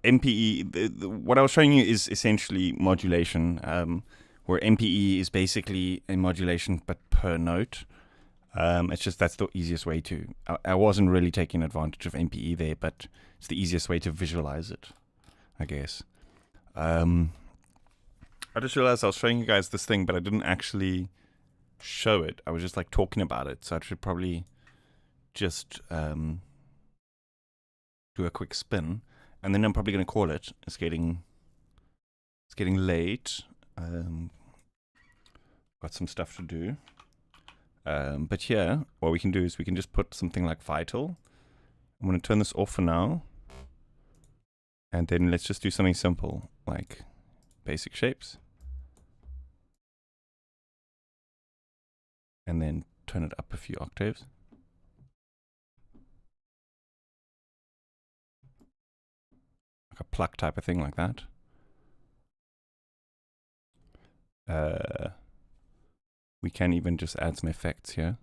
MPE. What I was showing you is essentially modulation, where MPE is basically a modulation but per note. It's just that's the easiest way to. I wasn't really taking advantage of MPE there, but it's the easiest way to visualize it, I guess. I just realized I was showing you guys this thing, but I didn't actually show it. I was just like talking about it, so I should probably just do a quick spin, and then I'm probably going to call it. It's getting late. Got some stuff to do. But here, what we can do is we can just put something like vital. I'm going to turn this off for now. And then let's just do something simple, like basic shapes. And then turn it up a few octaves. Like a pluck type of thing like that. We can even just add some effects here.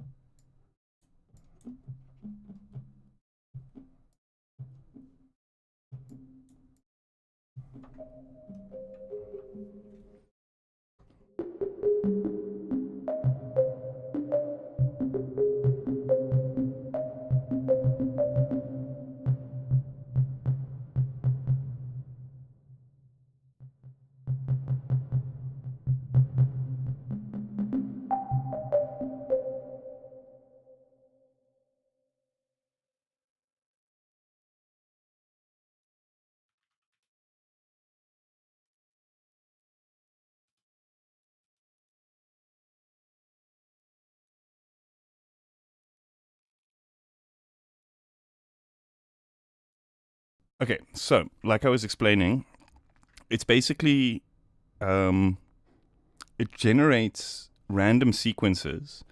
Okay, so like I was explaining, it's basically it generates random sequences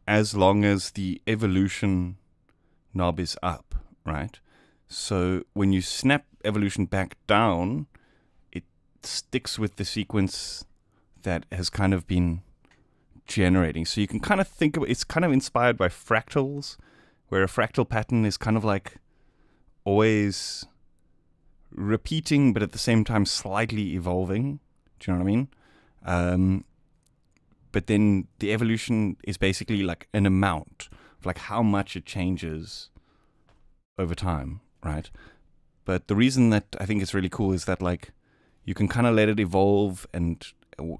as long as the evolution knob is up, right? So when you snap evolution back down, it sticks with the sequence that has kind of been generating. So you can kind of think of it's kind of inspired by fractals, where a fractal pattern is kind of like always repeating, but at the same time slightly evolving. Do you know what I mean? But then the evolution is basically like an amount of like how much it changes over time, right? But the reason that I think it's really cool is that like you can kind of let it evolve and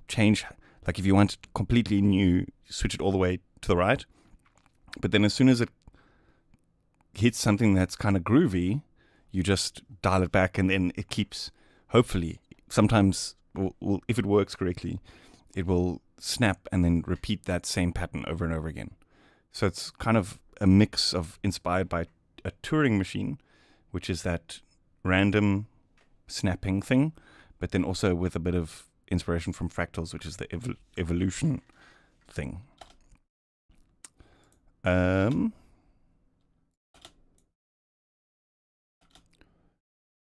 change. Like if you want it completely new, switch it all the way to the right. But then as soon as it hits something that's kind of groovy, you just dial it back, and then it keeps, hopefully, sometimes, if it works correctly, it will snap and then repeat that same pattern over and over again. So it's kind of a mix of inspired by a Turing machine, which is that random snapping thing, but then also with a bit of inspiration from fractals, which is the evolution thing.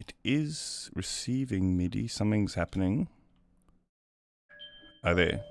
It is receiving MIDI. Something's happening. Are there?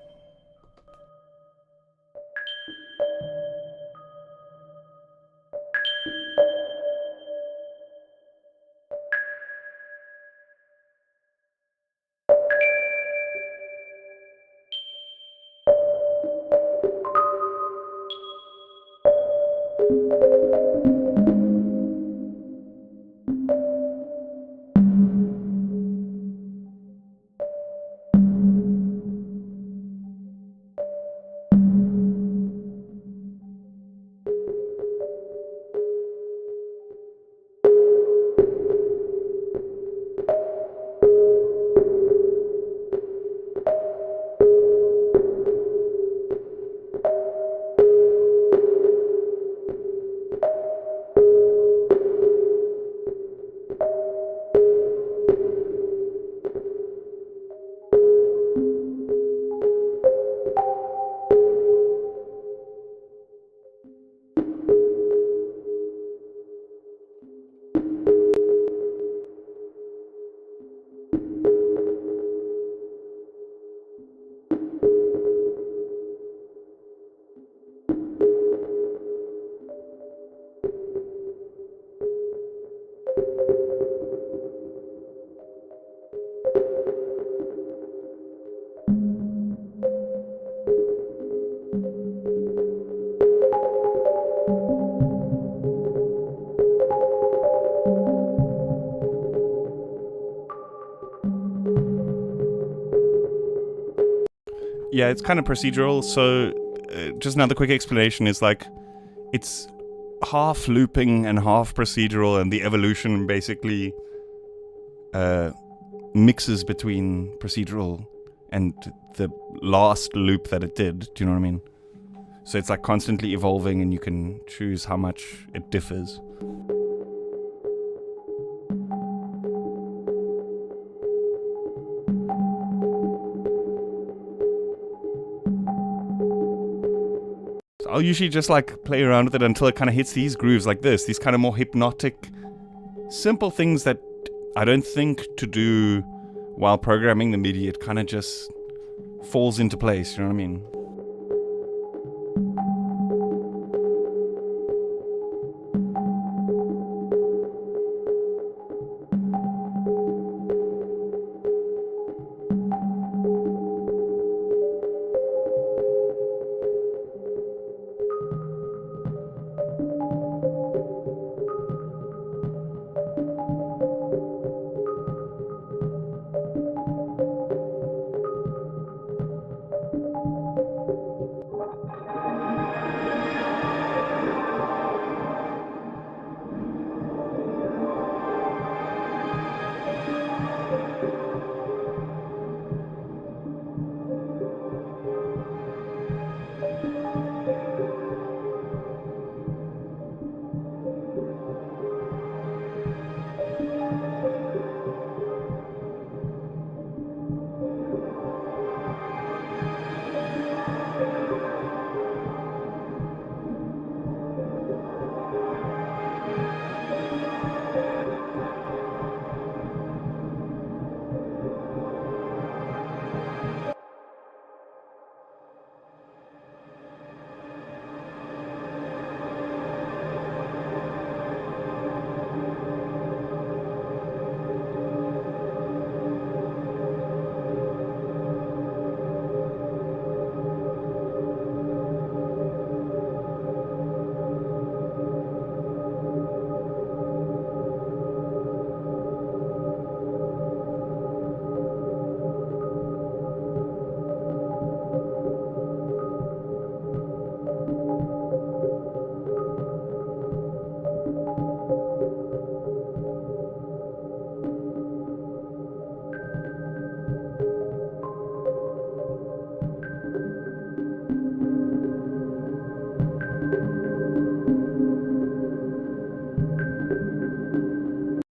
Yeah, it's kind of procedural. So just another quick explanation is like it's half looping and half procedural, and the evolution basically mixes between procedural and the last loop that it did. Do you know what I mean? So it's like constantly evolving, and you can choose how much it differs. So I'll usually just like play around with it until it kind of hits these grooves like this, these kind of more hypnotic, simple things that I don't think to do while programming the MIDI. It kind of just falls into place, you know what I mean?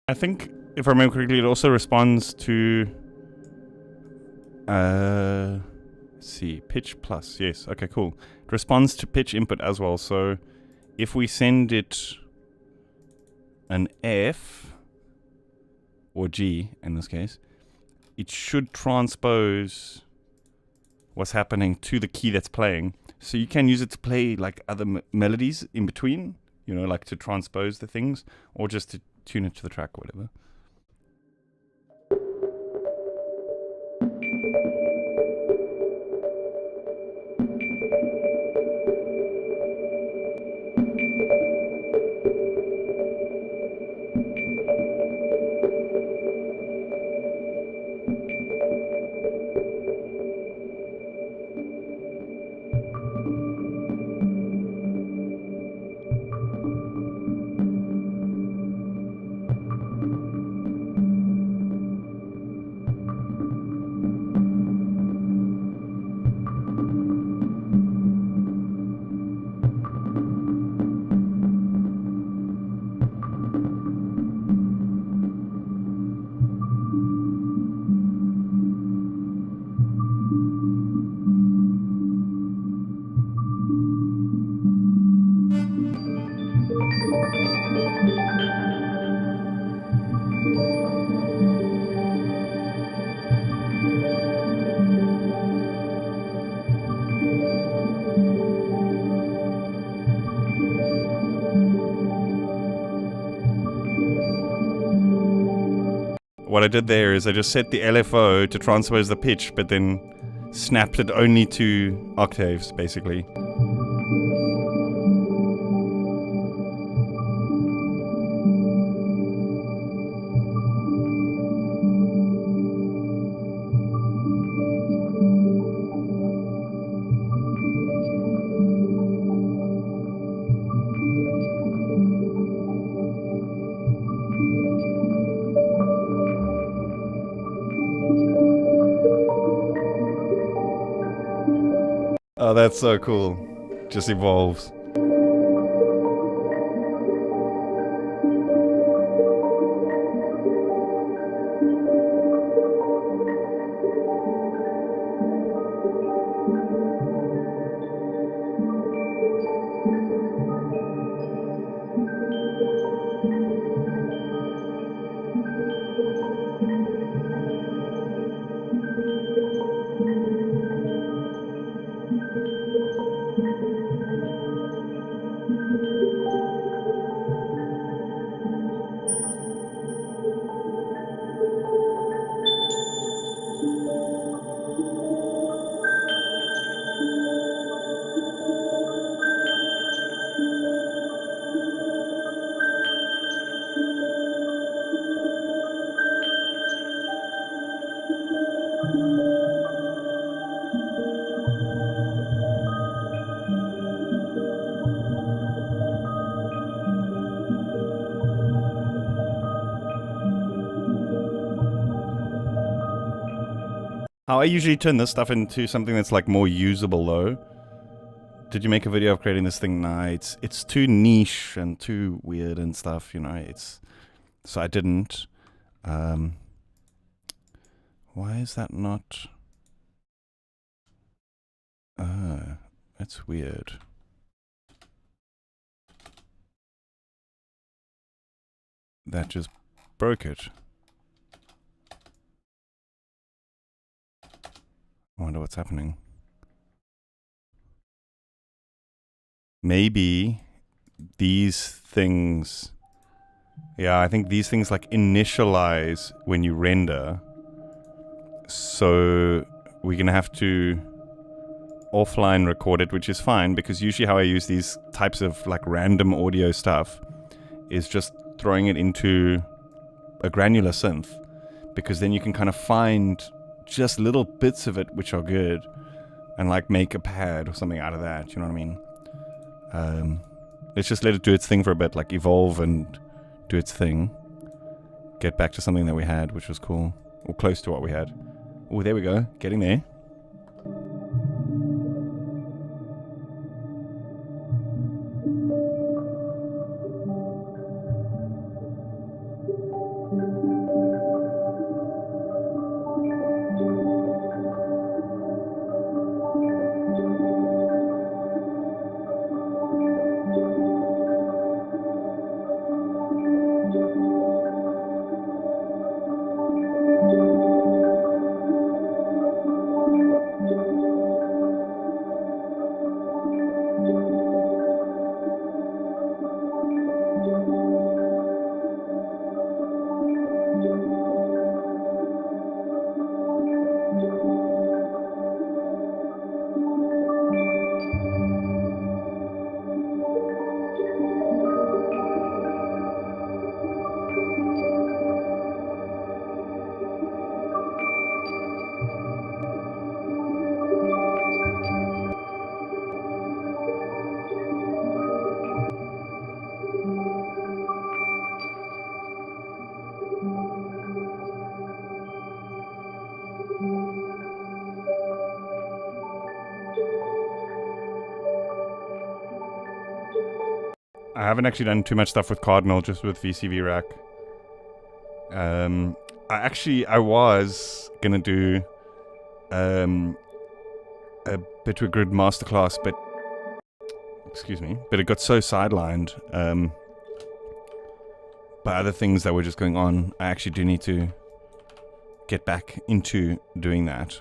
I think, if I remember correctly, it also responds to let's see, pitch plus. Yes, okay, cool. It responds to pitch input as well. So if we send it an F or G in this case, it should transpose what's happening to the key that's playing. So you can use it to play like other melodies in between, you know, like to transpose the things, or just to tune it to the track or whatever. What I did there is I just set the LFO to transpose the pitch, but then snapped it only to octaves, basically. Oh, that's so cool. Just evolves. How I usually turn this stuff into something that's like more usable though. Did you make a video of creating this thing? Nah, it's too niche and too weird and stuff, you know. So I didn't. Why is that not? That's weird. That just broke it. I wonder what's happening. Maybe these things... Yeah, I think these things like initialize when you render. So we're going to have to offline record it, which is fine, because usually how I use these types of like random audio stuff is just throwing it into a granular synth, because then you can kind of find just little bits of it which are good and like make a pad or something out of that, you know what I mean? Let's just let it do its thing for a bit, like evolve and do its thing. Get back to something that we had, which was cool, or close to what we had. Oh, there we go, getting there. I haven't actually done too much stuff with Cardinal, just with VCV Rack. I was gonna do a Bitwig Grid masterclass, but it got so sidelined by other things that were just going on. I actually do need to get back into doing that.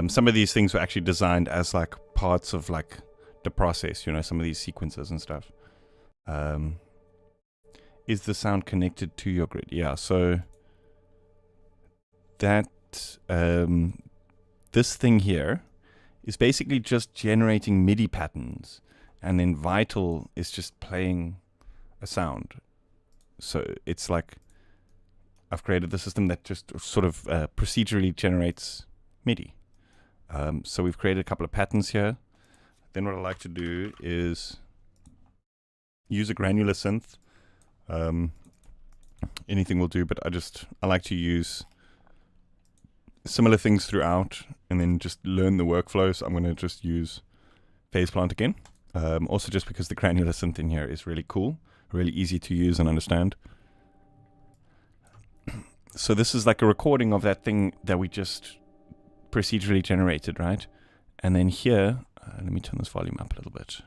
Some of these things were actually designed as like parts of like the process, you know, some of these sequences and stuff. Is the sound connected to your grid? Yeah, so that this thing here is basically just generating MIDI patterns, and then Vital is just playing a sound. So it's like I've created the system that just sort of procedurally generates MIDI. So we've created a couple of patterns here. Then what I like to do is use a granular synth. Anything will do, but I like to use similar things throughout. and then just learn the workflow. So I'm going to just use phase plant again. Also just because the granular synth in here is really cool, really easy to use and understand. So this is like a recording of that thing that we just procedurally generated, right? And then here, let me turn this volume up a little bit.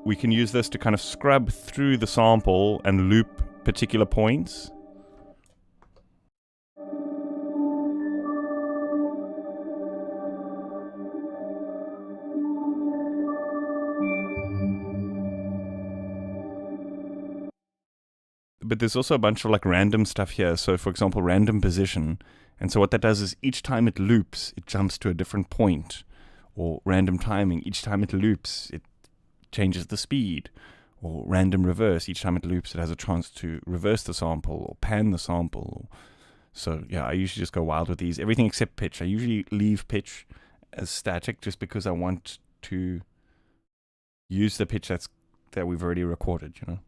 We can use this to kind of scrub through the sample and loop particular points. But there's also a bunch of like random stuff here. So for example, random position. And so what that does is each time it loops, it jumps to a different point. Or random timing, each time it loops, it changes the speed. Or random reverse, each time it loops, it has a chance to reverse the sample or pan the sample. So yeah, I usually just go wild with these. Everything except pitch. I usually leave pitch as static just because I want to use the pitch that we've already recorded, you know.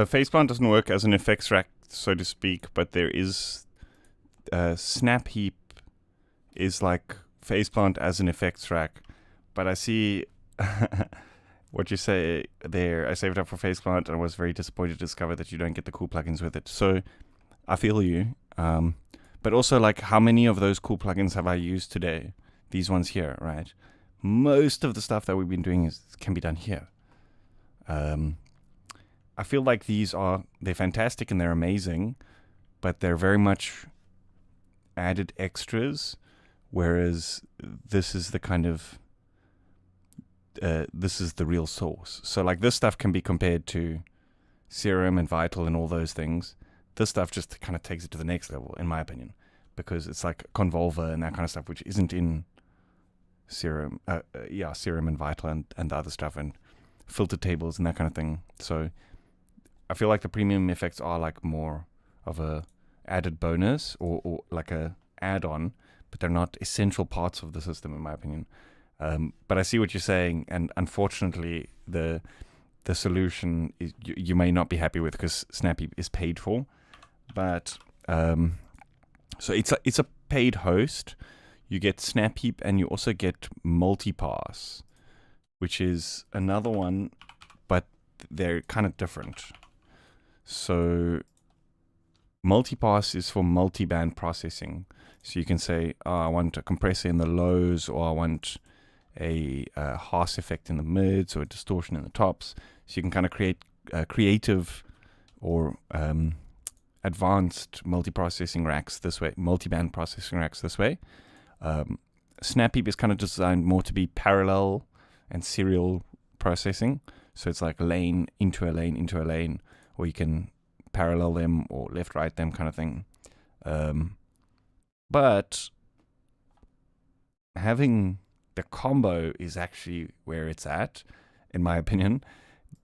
Phase plant doesn't work as an effects rack, so to speak, but there is Snap Heap is like phase plant as an effects rack. But I see what you say there. I saved up for phase plant and I was very disappointed to discover that you don't get the cool plugins with it. So I feel you. But also, like, how many of those cool plugins have I used today? These ones here, right? Most of the stuff that we've been doing can be done here. I feel like they're fantastic and they're amazing, but they're very much added extras, whereas this is the kind of, this is the real source. So like this stuff can be compared to Serum and Vital and all those things. This stuff just kind of takes it to the next level, in my opinion, because it's like Convolver and that kind of stuff, which isn't in Serum, Serum and Vital and the other stuff, and filter tables and that kind of thing. So I feel like the premium effects are like more of a added bonus or like a add-on, but they're not essential parts of the system, in my opinion. But I see what you're saying, and unfortunately, the solution is you may not be happy with, because Snapheap is paid for. But so it's a paid host. You get Snapheap, and you also get Multipass, which is another one, but they're kind of different. So Multipass is for multi-band processing. So you can say, oh, I want a compressor in the lows, or I want a Haas effect in the mids, or a distortion in the tops. So you can kind of create creative or advanced multi-processing racks this way, multi-band processing racks this way. Snapheap is kind of designed more to be parallel and serial processing. So it's like lane into a lane into a lane, or you can parallel them or left right them kind of thing. But having the combo is actually where it's at, in my opinion,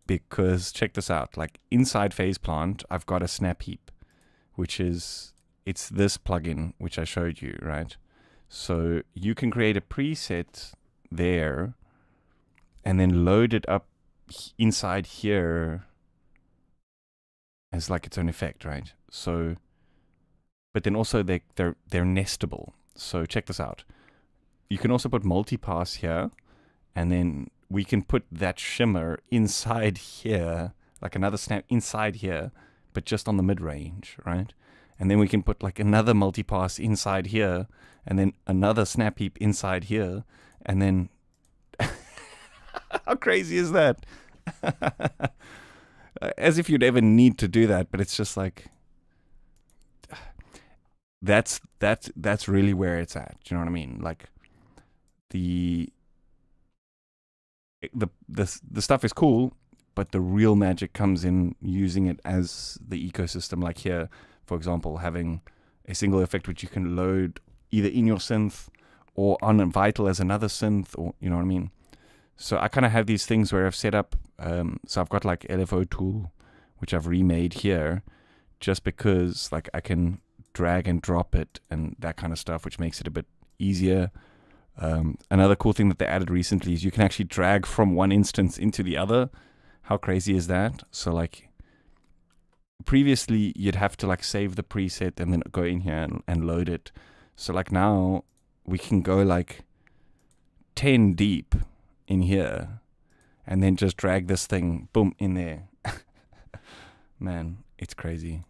because check this out. Like inside Phase Plant, I've got a Snapheap, which is, it's this plugin which I showed you, right? So you can create a preset there and then load it up inside here as like its own effect, right? So, but then also they're nestable. So check this out. You can also put Multipass here, and then we can put that shimmer inside here, like another snap inside here, but just on the mid-range, right? And then we can put like another Multipass inside here, and then another Snapheap inside here, and then how crazy is that? As if you'd ever need to do that, but it's just like that's really where it's at. Do you know what I mean? Like the stuff is cool, but the real magic comes in using it as the ecosystem. Like here, for example, having a single effect which you can load either in your synth or on a Vital as another synth, or you know what I mean. So I kind of have these things where I've set up, so I've got like LFO tool, which I've remade here, just because like I can drag and drop it and that kind of stuff, which makes it a bit easier. Another cool thing that they added recently is you can actually drag from one instance into the other. How crazy is that? So like previously you'd have to like save the preset and then go in here and load it. So like now we can go like 10 deep in here and then just drag this thing boom in there. Man, it's crazy.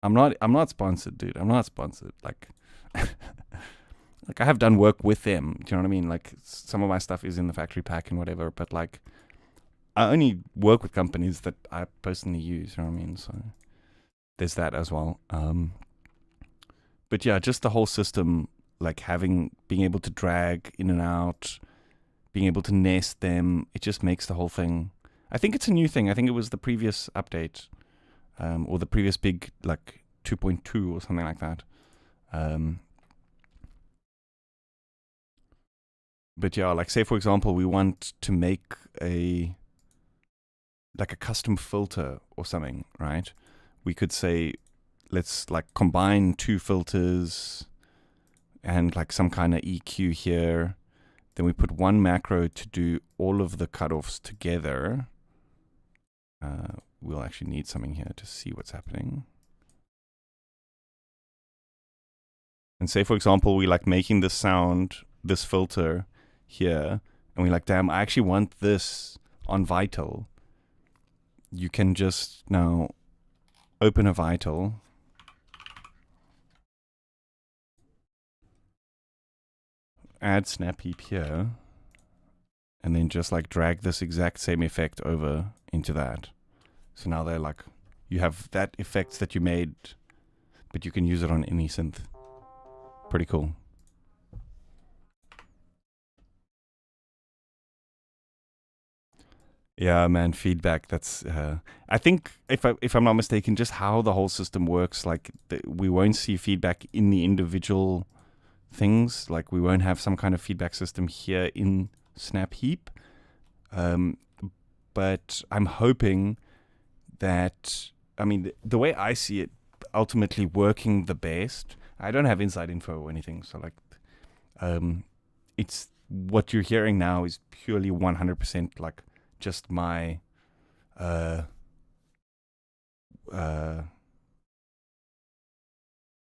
I'm not sponsored, dude. I'm not sponsored. Like like I have done work with them. Do you know what I mean? Like some of my stuff is in the factory pack and whatever, but like I only work with companies that I personally use, you know what I mean? So there's that as well. But yeah, just the whole system, like being able to drag in and out, being able to nest them, it just makes the whole thing. I think it's a new thing. I think it was the previous update, or the previous big, like 2.2 or something like that. But yeah, like say for example, we want to make a custom filter or something, right? We could say, let's like combine two filters and like some kind of EQ here. Then we put one macro to do all of the cutoffs together. we'll actually need something here to see what's happening. And say, for example, we like making this sound, this filter here, and we like, damn, I actually want this on Vital. You can just now open a Vital. Add snap heap here. And then just like drag this exact same effect over into that. So now they're like, you have that effects that you made, but you can use it on any synth. Pretty cool. Yeah, man, feedback. That's I think if I'm not mistaken, just how the whole system works. Like we won't see feedback in the individual things. Like we won't have some kind of feedback system here in Snap Heap. But I'm hoping that, I mean, the way I see it, ultimately working the best. I don't have inside info or anything, so like, it's what you're hearing now is purely 100% like just my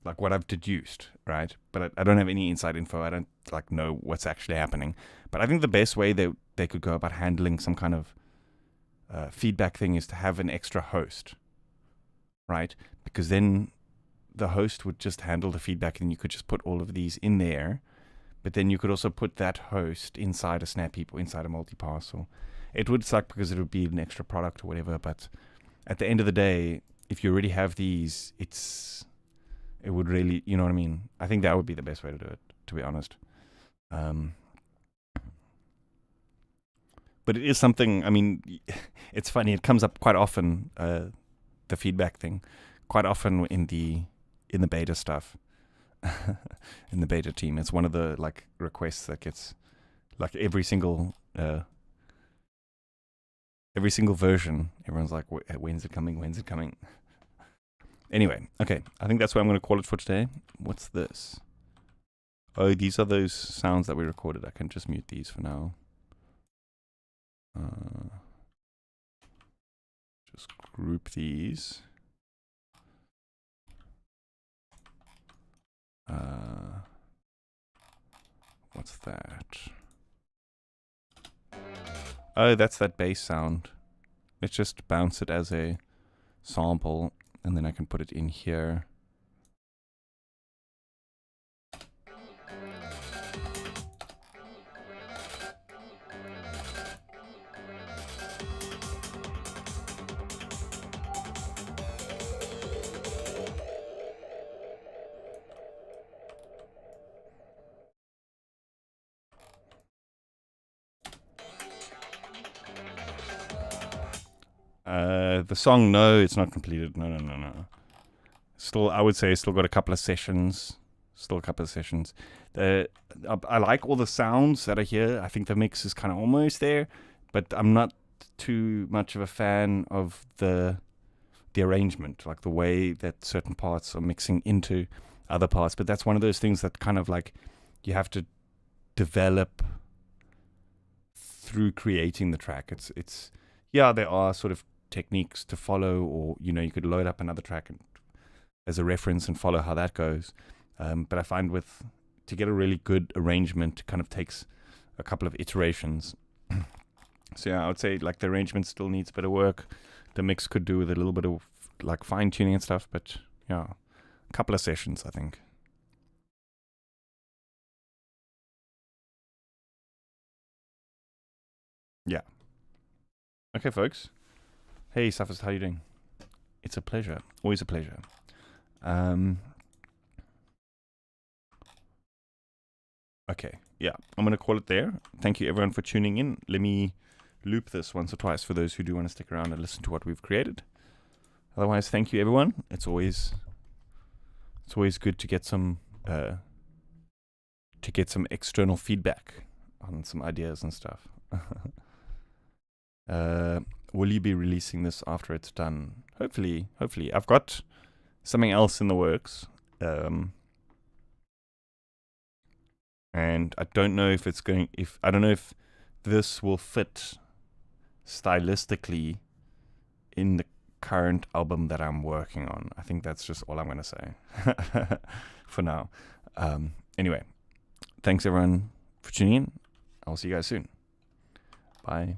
like what I've deduced, right? But I don't have any inside info. I don't like know what's actually happening. But I think the best way they could go about handling some kind of feedback thing is to have an extra host, right? Because then the host would just handle the feedback and you could just put all of these in there. But then you could also put that host inside a Snap Heap or inside a multipass. Or it would suck because it would be an extra product or whatever. But at the end of the day, if you already have these, it would really, you know what I mean? I think that would be the best way to do it, to be honest. But it is something, I mean, it's funny. It comes up quite often, the feedback thing, quite often in the beta stuff, in the beta team. It's one of the like requests that gets like every single version. Everyone's like, when's it coming? When's it coming? Anyway, okay. I think that's what I'm going to call it for today. What's this? Oh, these are those sounds that we recorded. I can just mute these for now. Just group these. What's that? Oh, that's that bass sound. Let's just bounce it as a sample, and then I can put it in here. The song, no, it's not completed. No. Still, I would say, still got a couple of sessions. I like all the sounds that are here. I think the mix is kind of almost there, but I'm not too much of a fan of the arrangement, like the way that certain parts are mixing into other parts. But that's one of those things that kind of like you have to develop through creating the track. It's yeah, there are sort of techniques to follow, or you know, you could load up another track as a reference and follow how that goes. But I find to get a really good arrangement kind of takes a couple of iterations. So yeah, I would say like the arrangement still needs a bit of work. The mix could do with a little bit of like fine tuning and stuff, but yeah, a couple of sessions, I think. Yeah. Okay, folks. Hey, Safas, how you doing? It's a pleasure. Always a pleasure. Okay, yeah, I'm going to call it there. Thank you, everyone, for tuning in. Let me loop this once or twice for those who do want to stick around and listen to what we've created. Otherwise, thank you, everyone. It's always good to get some external feedback on some ideas and stuff. Will you be releasing this after it's done? Hopefully. I've got something else in the works. And I don't know if I don't know if this will fit stylistically in the current album that I'm working on. I think that's just all I'm going to say for now. Anyway, thanks everyone for tuning in. I'll see you guys soon. Bye.